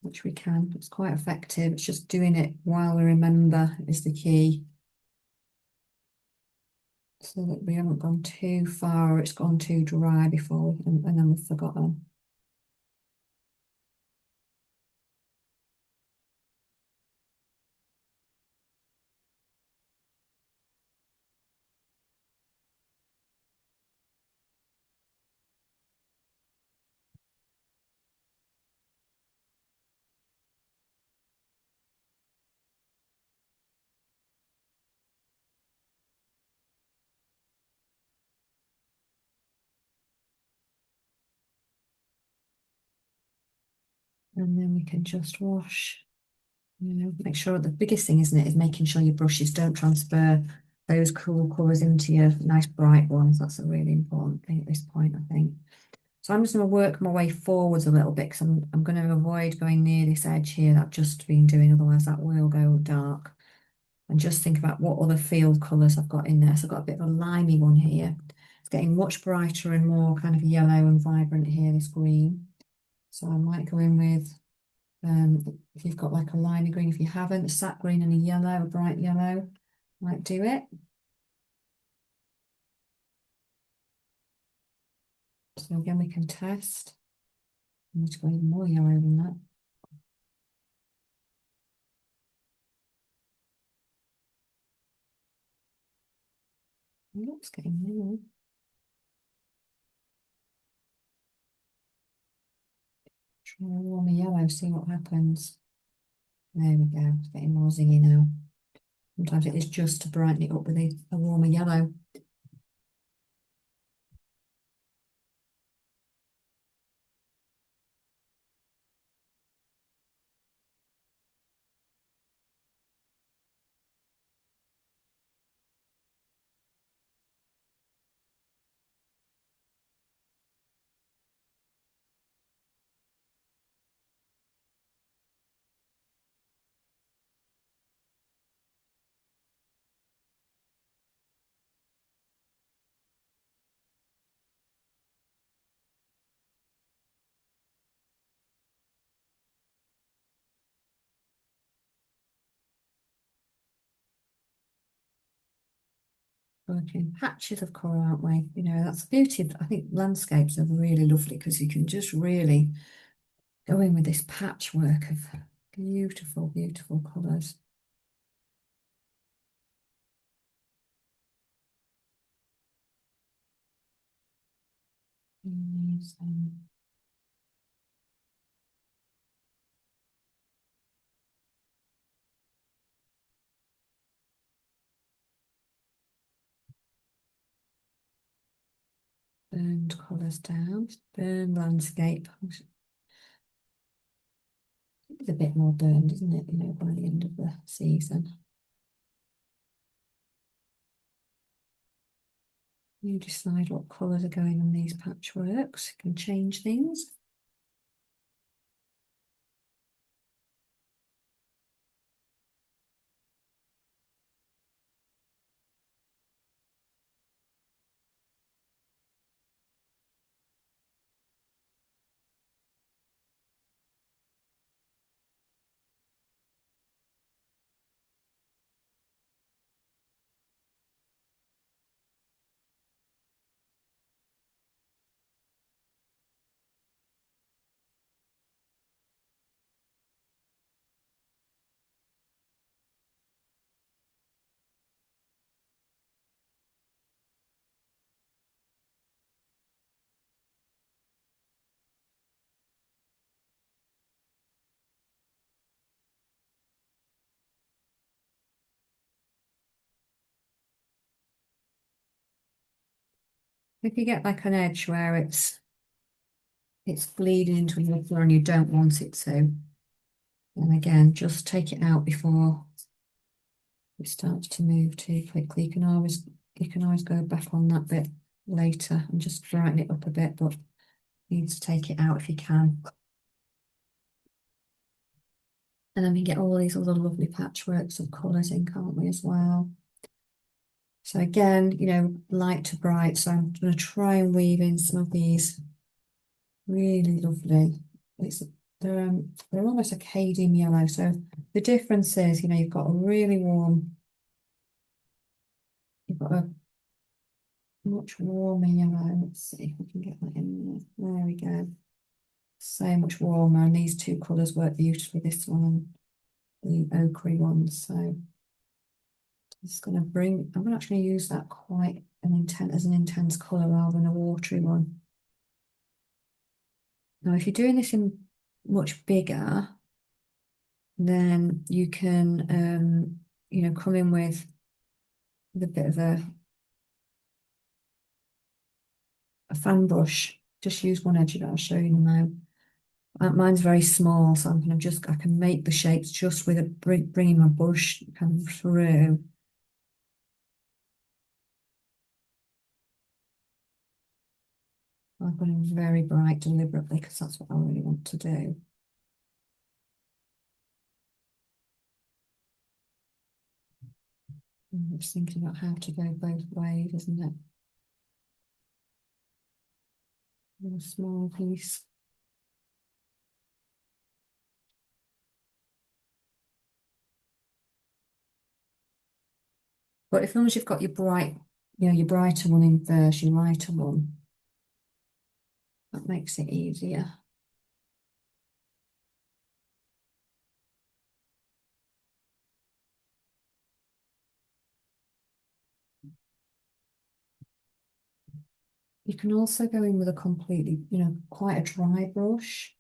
which we can. It's quite effective. It's just doing it while we remember is the key. So that we haven't gone too far or it's gone too dry before and then we've forgotten. And then we can just wash, make sure the biggest thing, isn't it, is making sure your brushes don't transfer those cool colours into your nice bright ones. That's a really important thing at this point, I think. So I'm just going to work my way forwards a little bit because I'm going to avoid going near this edge here that I've just been doing, otherwise that will go dark. And just think about what other field colours I've got in there. So I've got a bit of a limey one here. It's getting much brighter and more kind of yellow and vibrant here, this green. So I might go in with, if you've got like a liner green, if you haven't, a sap green and a yellow, a bright yellow, might do it. So again, we can test. I need to go even more yellow than that. It's getting yellow. Try a warmer yellow, see what happens. There we go, it's getting more zingy now. Sometimes it is just to brighten it up with a warmer yellow. Working patches of colour, aren't we? You know, that's the beauty of, I think landscapes are really lovely because you can just really go in with this patchwork of beautiful, beautiful colours. These, burned colours down, burned landscape. It's a bit more burned, isn't it? You know, by the end of the season. You decide what colours are going on these patchworks. You can change things. If you get like an edge where it's bleeding into your floor and you don't want it to, then again, just take it out before it starts to move too quickly. You can always go back on that bit later and just brighten it up a bit, but you need to take it out if you can. And then we get all these other lovely patchworks of colours in, can't we, as well? So again, you know, light to bright. So I'm going to try and weave in some of these really lovely. They're almost a cadmium yellow. So the difference is, you know, you've got a really warm, you've got a much warmer yellow. Let's see if we can get that in there. There we go. So much warmer, and these two colours work beautifully. This one and the ochre one. So I'm actually use that quite as an intense colour rather than a watery one. Now, if you're doing this in much bigger, then you can, you know, come in with a bit of a fan brush. Just use one edge of it. I'll show you now. Mine's very small, so I can make the shapes just with bringing my brush kind of through. I've got it very bright deliberately because that's what I really want to do. I'm just thinking about how to go both ways, isn't it? A small piece. But as long as you've got your bright, your brighter one in first, your lighter one, that makes it easier. You can also go in with a completely, quite a dry brush.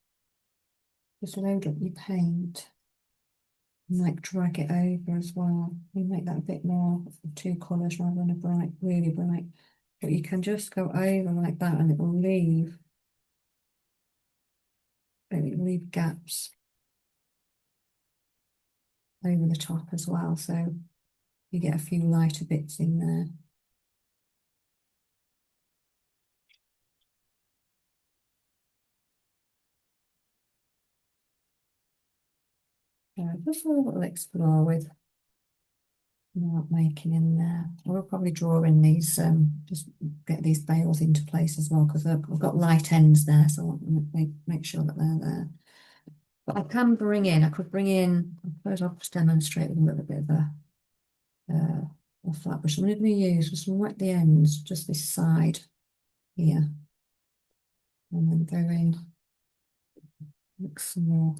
Just load up your paint and like drag it over as well. You make that a bit more of two colours rather than a bright, really bright. But you can just go over like that and it'll leave gaps over the top as well. So you get a few lighter bits in there. Just a little explore with what making in there. I will probably draw in these, just get these bails into place as well, because I've got light ends there, so I want to make sure that they're there. But I could bring in, I suppose I'll just demonstrate with a little bit of a flat brush. I'm going to use just right at the ends, just this side here, and then go in, mix some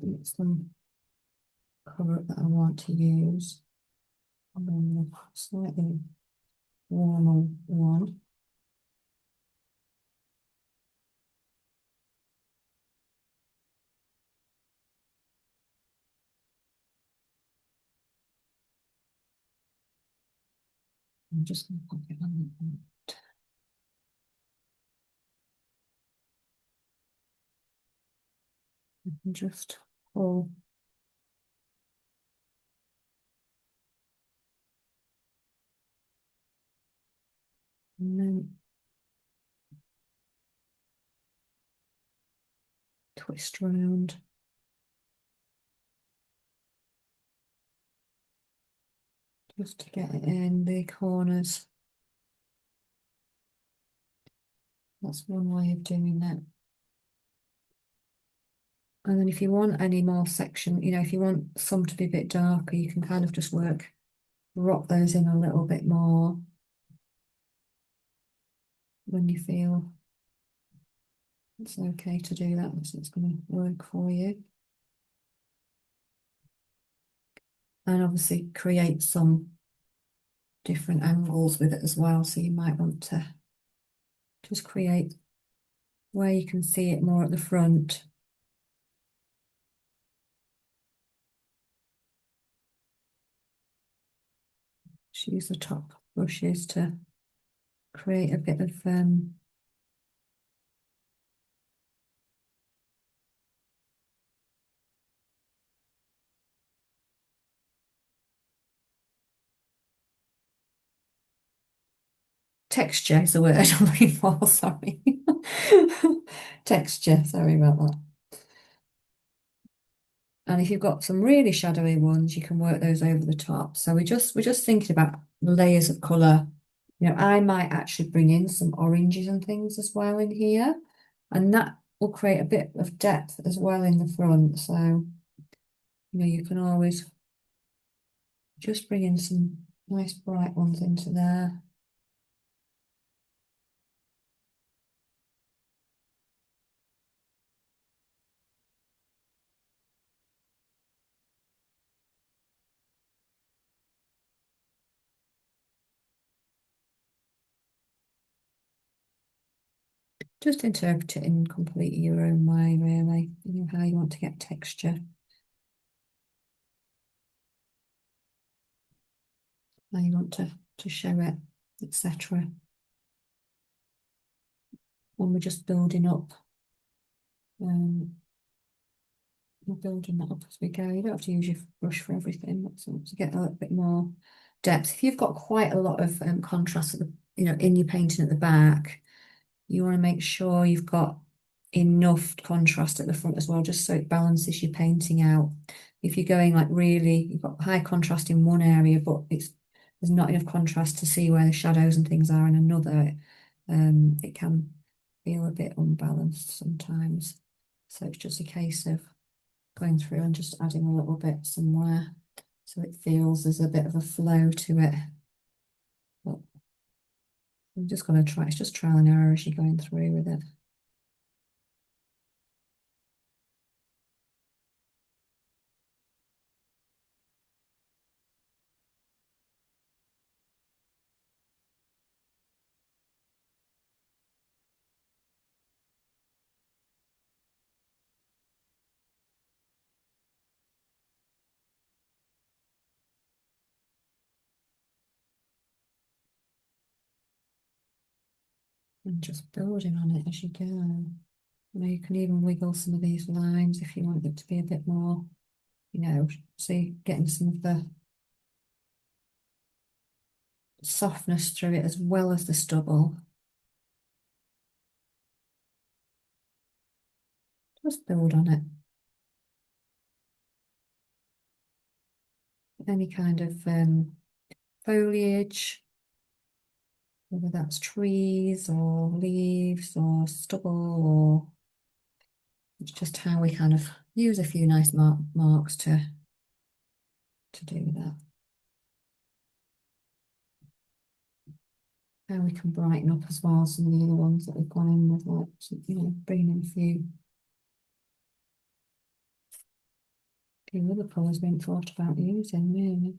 colour that I want to use. And then slightly warmer one. I'm just going to pop it on. And just pull. And then twist around. Just to get it in the corners. That's one way of doing that. And then if you want any more section, if you want some to be a bit darker, you can kind of just rock those in a little bit more when you feel it's okay to do that, so it's going to work for you. And obviously create some different angles with it as well, so you might want to just create where you can see it more at the front. Just use the top brushes to create a bit of texture is the word I'm looking for, sorry. Texture, sorry about that. And if you've got some really shadowy ones, you can work those over the top. So we're just thinking about layers of colour. I might actually bring in some oranges and things as well in here, and that will create a bit of depth as well in the front. So, you can always just bring in some nice bright ones into there. Just interpret it in completely your own way, really, how you want to get texture, how you want to show it, etc. When we're just building up, we're building that up as we go. You don't have to use your brush for everything, but to get a little bit more depth. If you've got quite a lot of contrast at the, in your painting at the back, you want to make sure you've got enough contrast at the front as well, just so it balances your painting out. If you're going like really, you've got high contrast in one area, but there's not enough contrast to see where the shadows and things are in another, it can feel a bit unbalanced sometimes. So it's just a case of going through and just adding a little bit somewhere so it feels there's a bit of a flow to it. I'm just going to try, it's just trial and error as you're going through with it. And just building on it as you go. You can even wiggle some of these lines if you want it to be a bit more, see, getting some of the softness through it as well as the stubble. Just build on it. Any kind of foliage, whether that's trees or leaves or stubble, or it's just how we kind of use a few nice marks to do that. How we can brighten up as well some of the other ones that we've gone in with, like, bringing in a few other colours we haven't thought about using, really.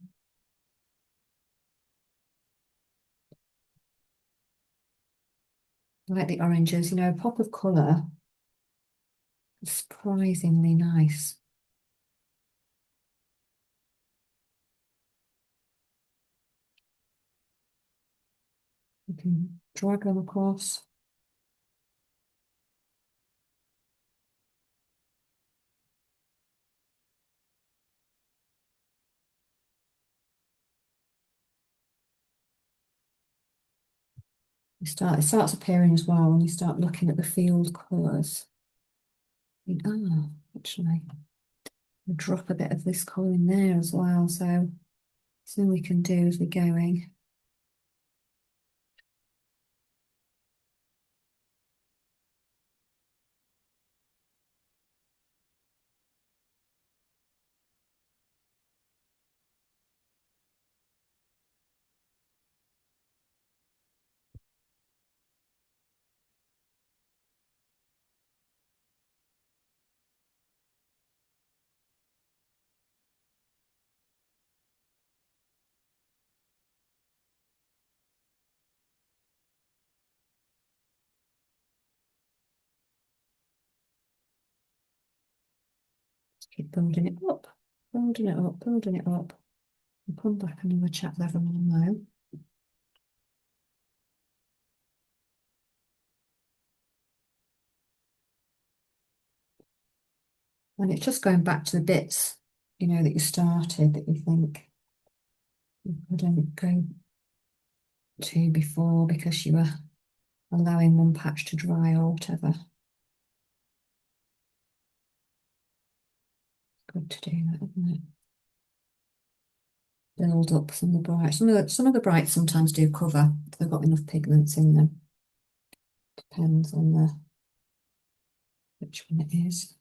Like the oranges, a pop of colour, surprisingly nice. You can drag them across. It starts appearing as well when you start looking at the field colours. Actually, we'll drop a bit of this colour in there as well. So we can do as we're going. Keep building it up, building it up, building it up. We'll come back and have a chat with everyone now. And it's just going back to the bits, that you started that you think you couldn't go to before because you were allowing one patch to dry or whatever. Good to do that, isn't it? Build up some of the brights. Some of the brights sometimes do cover if they've got enough pigments in them. Depends on which one it is.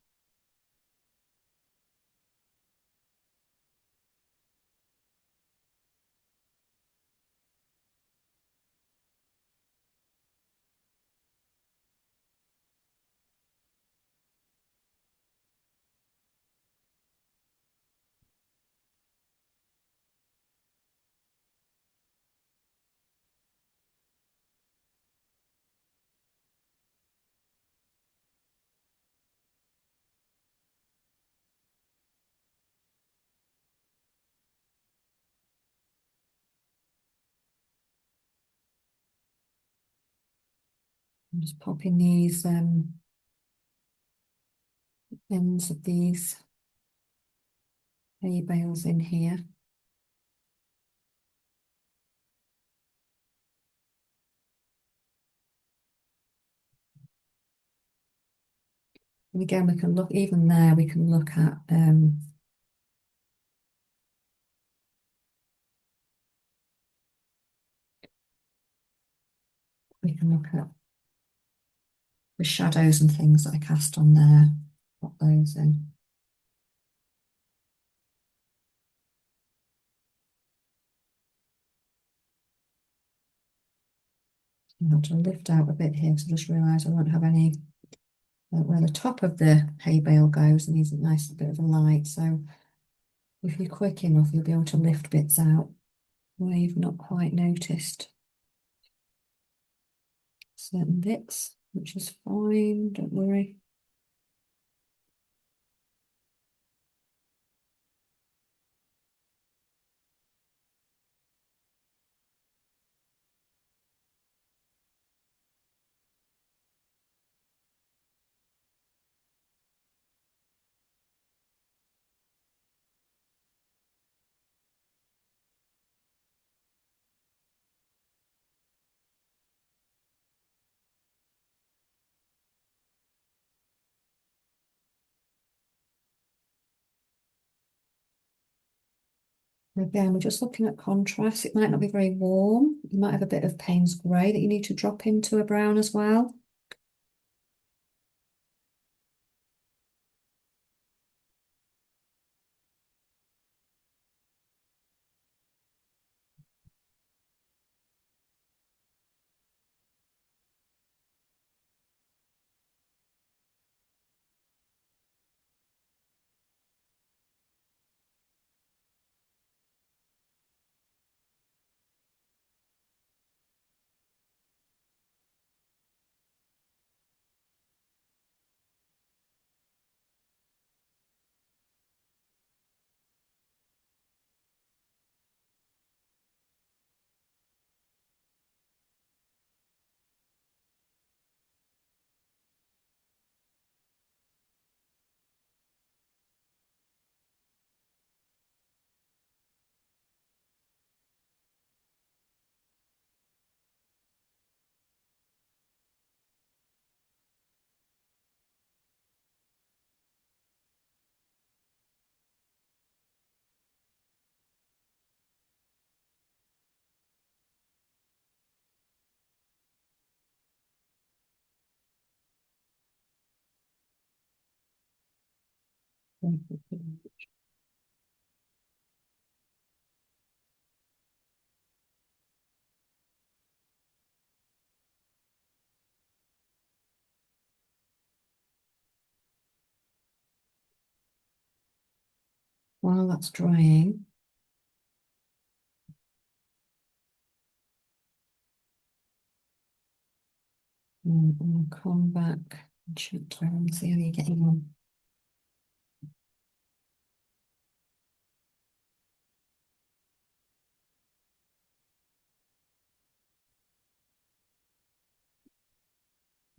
I'm just popping these ends of these hay bales in here. And again, we can look, even there, we can look at the shadows and things that I cast on there, put those in. I have to lift out a bit here, so I just realised I won't have any where the top of the hay bale goes, and needs a nice bit of a light. So if you're quick enough, you'll be able to lift bits out where you've not quite noticed certain bits, which is fine, don't worry. Again, we're just looking at contrast. It might not be very warm. You might have a bit of Payne's grey that you need to drop into a brown as well. While that's drying, I'll come back and chat to her and see how you're getting on.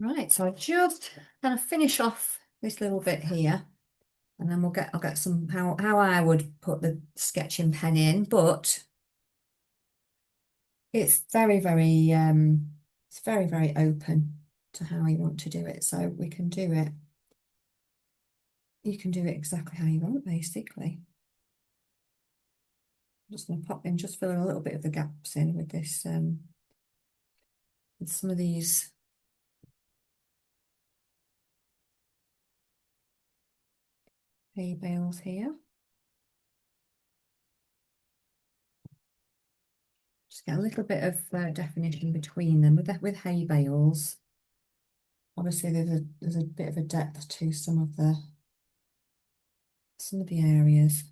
Right, so I just kind of finish off this little bit here, and then I'll get some how I would put the sketching pen in, but it's very open to how you want to do it. So we can do it. You can do it exactly how you want, basically. I'm just going to pop in, just fill in a little bit of the gaps in with this with some of these hay bales here. Just get a little bit of definition between them with hay bales. Obviously, there's a bit of a depth to some of the areas.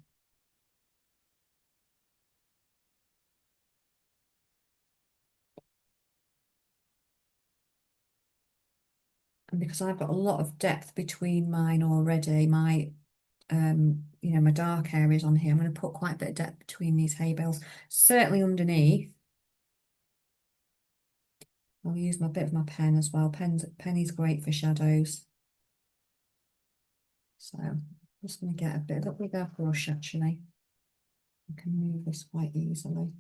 And because I've got a lot of depth between mine already, my dark areas on here, I'm going to put quite a bit of depth between these hay bales. Certainly underneath, I'll use my bit of my pen as well. Penny's great for shadows. So I'm just going to get a bit of a bigger brush actually. I can move this quite easily.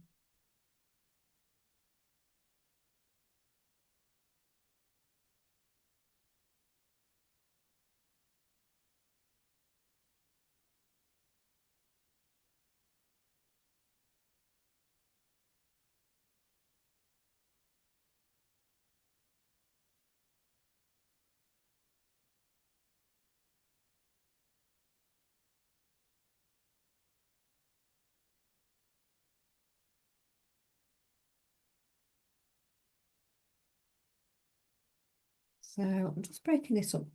So I'm just breaking this up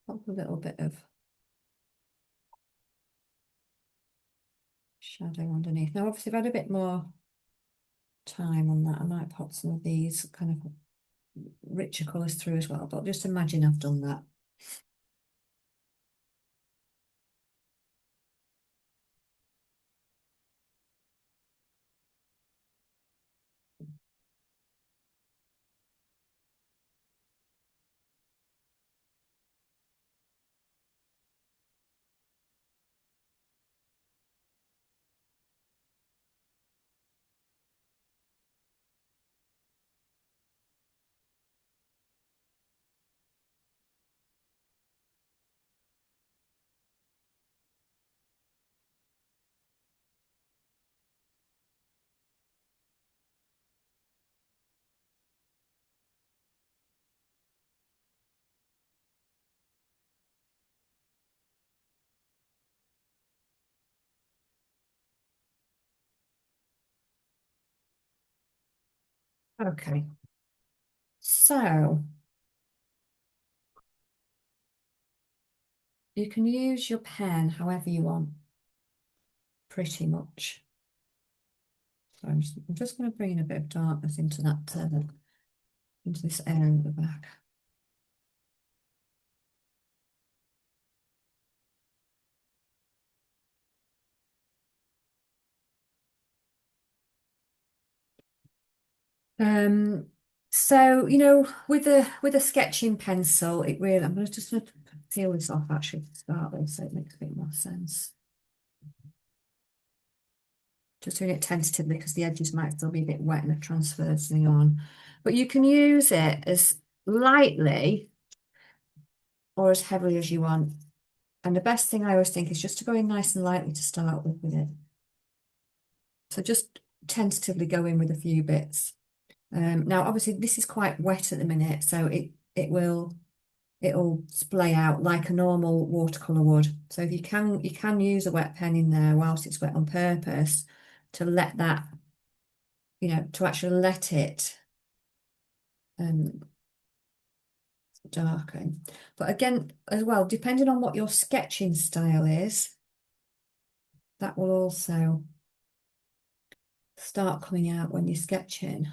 a little bit of shadow underneath. Now, obviously, I've had a bit more time on that. I might pop some of these kind of richer colours through as well, but just imagine I've done that. Okay, so you can use your pen however you want, pretty much. So I'm just going to bring in a bit of darkness into that, into this area at the back. So with a sketching pencil, it really I'm just going to peel this off actually to start with, so it makes a bit more sense. Just doing it tentatively because the edges might still be a bit wet and I've transferred something on. But you can use it as lightly or as heavily as you want. And the best thing I always think is just to go in nice and lightly to start with it. So just tentatively go in with a few bits. Now, obviously, this is quite wet at the minute, so it'll splay out like a normal watercolor would. So if you can use a wet pen in there whilst it's wet on purpose to let that, to actually let it darken. But again, as well, depending on what your sketching style is, that will also start coming out when you're sketching.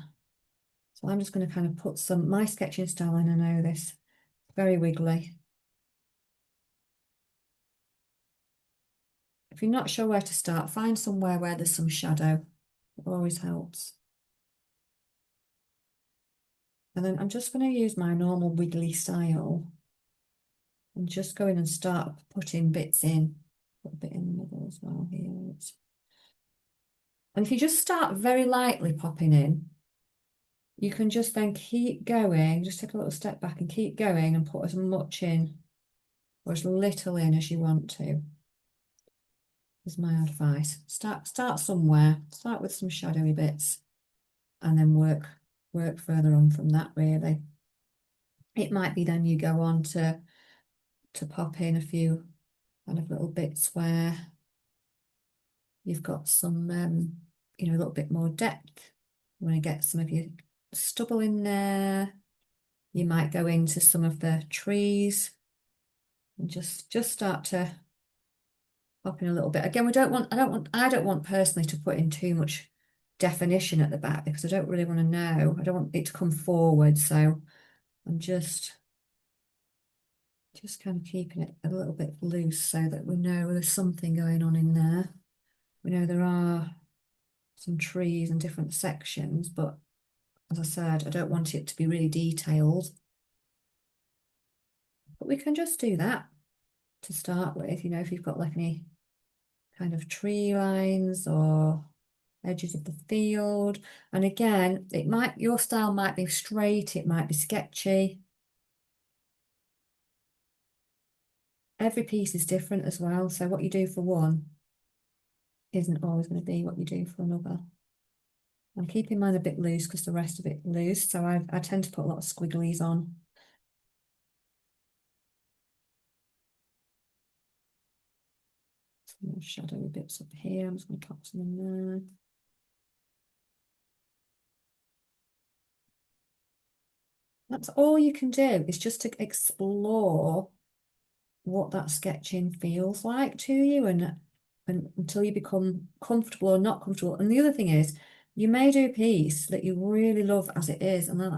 So I'm just going to kind of put my sketching style in. I know this, very wiggly. If you're not sure where to start, find somewhere where there's some shadow. It always helps. And then I'm just going to use my normal wiggly style and just go in and start putting bits in. Put a bit in the middle as well here. And if you just start very lightly popping in, you can just then keep going, just take a little step back and keep going and put as much in or as little in as you want to. Is my advice. Start somewhere, start with some shadowy bits and then work further on from that really. It might be then you go on to pop in a few kind of little bits where you've got some a little bit more depth. You want to get some of your stubble in there. You might go into some of the trees and just start to pop in a little bit. Again, I don't want personally to put in too much definition at the back because I don't really want to know. I don't want it to come forward. So I'm just kind of keeping it a little bit loose so that we know there's something going on in there. We know there are some trees and different sections, but as I said, I don't want it to be really detailed. But we can just do that to start with, if you've got like any kind of tree lines or edges of the field. And again, your style might be straight, it might be sketchy. Every piece is different as well. So what you do for one isn't always going to be what you do for another. I'm keeping mine a bit loose because the rest of it loose. So I tend to put a lot of squigglies on. Some shadowy bits up here. I'm just going to pop some in there. That's all you can do is just to explore what that sketching feels like to you and until you become comfortable or not comfortable. And the other thing is you may do a piece that you really love as it is, and then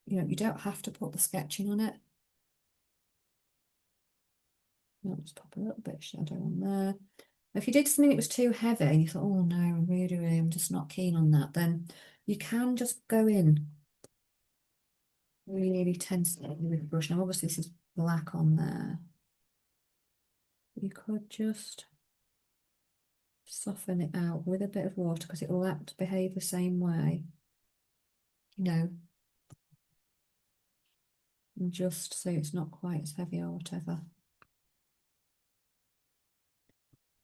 you don't have to put the sketching on it. I'll just pop a little bit of shadow on there. If you did something that was too heavy and you thought, oh no, I'm just not keen on that, then you can just go in really tensely with the brush. Now, obviously, this is black on there. You could just soften it out with a bit of water because it will act to behave the same way, you know, and just so it's not quite as heavy or whatever.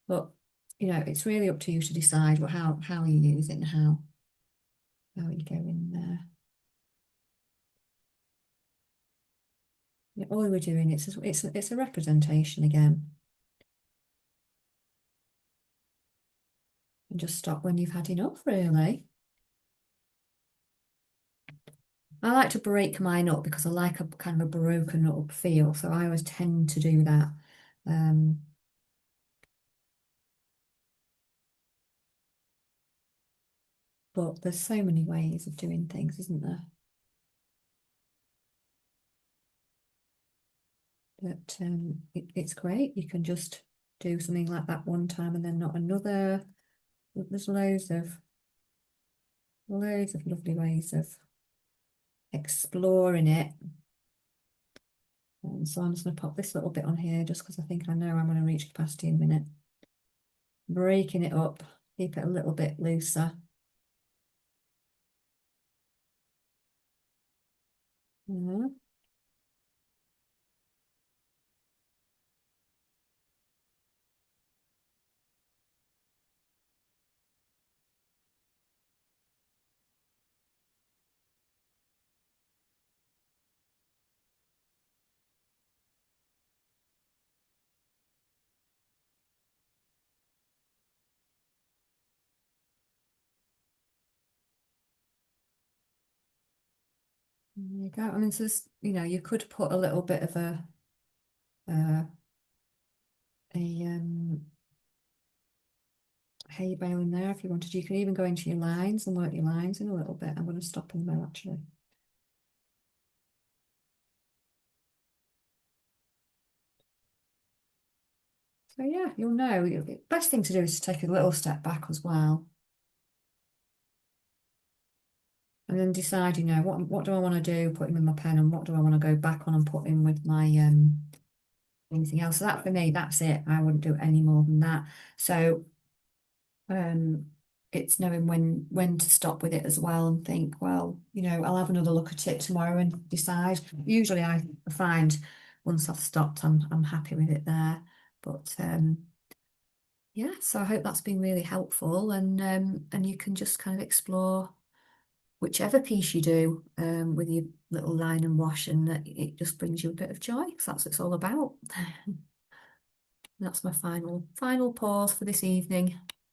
But it's really up to you to decide how you use it and how you go in there. Yeah, all we're doing it's a representation again. And just stop when you've had enough, really. I like to break mine up because I like a kind of a broken up feel, so I always tend to do that. But there's so many ways of doing things, isn't there? But it's great. You can just do something like that one time and then not another. There's loads of lovely ways of exploring it. And so I'm just going to pop this little bit on here just because I think I know I'm going to reach capacity in a minute. Breaking it up, keep it a little bit looser. Yeah. There you go. I mean, so this, you could put a little bit of uh, a hay bale in there if you wanted. You can even go into your lines and work your lines in a little bit. I'm going to stop in there actually. So yeah, you'll know. The best thing to do is to take a little step back as well. And then decide, what do I want to do, put in with my pen, and what do I want to go back on and put in with my anything else. So that for me, that's it. I wouldn't do any more than that. So it's knowing when to stop with it as well and think, well, I'll have another look at it tomorrow and decide. Usually I find once I've stopped, I'm happy with it there. But yeah, so I hope that's been really helpful and you can just kind of explore whichever piece you do with your little line and wash and that it just brings you a bit of joy because that's what it's all about. That's my final pause for this evening.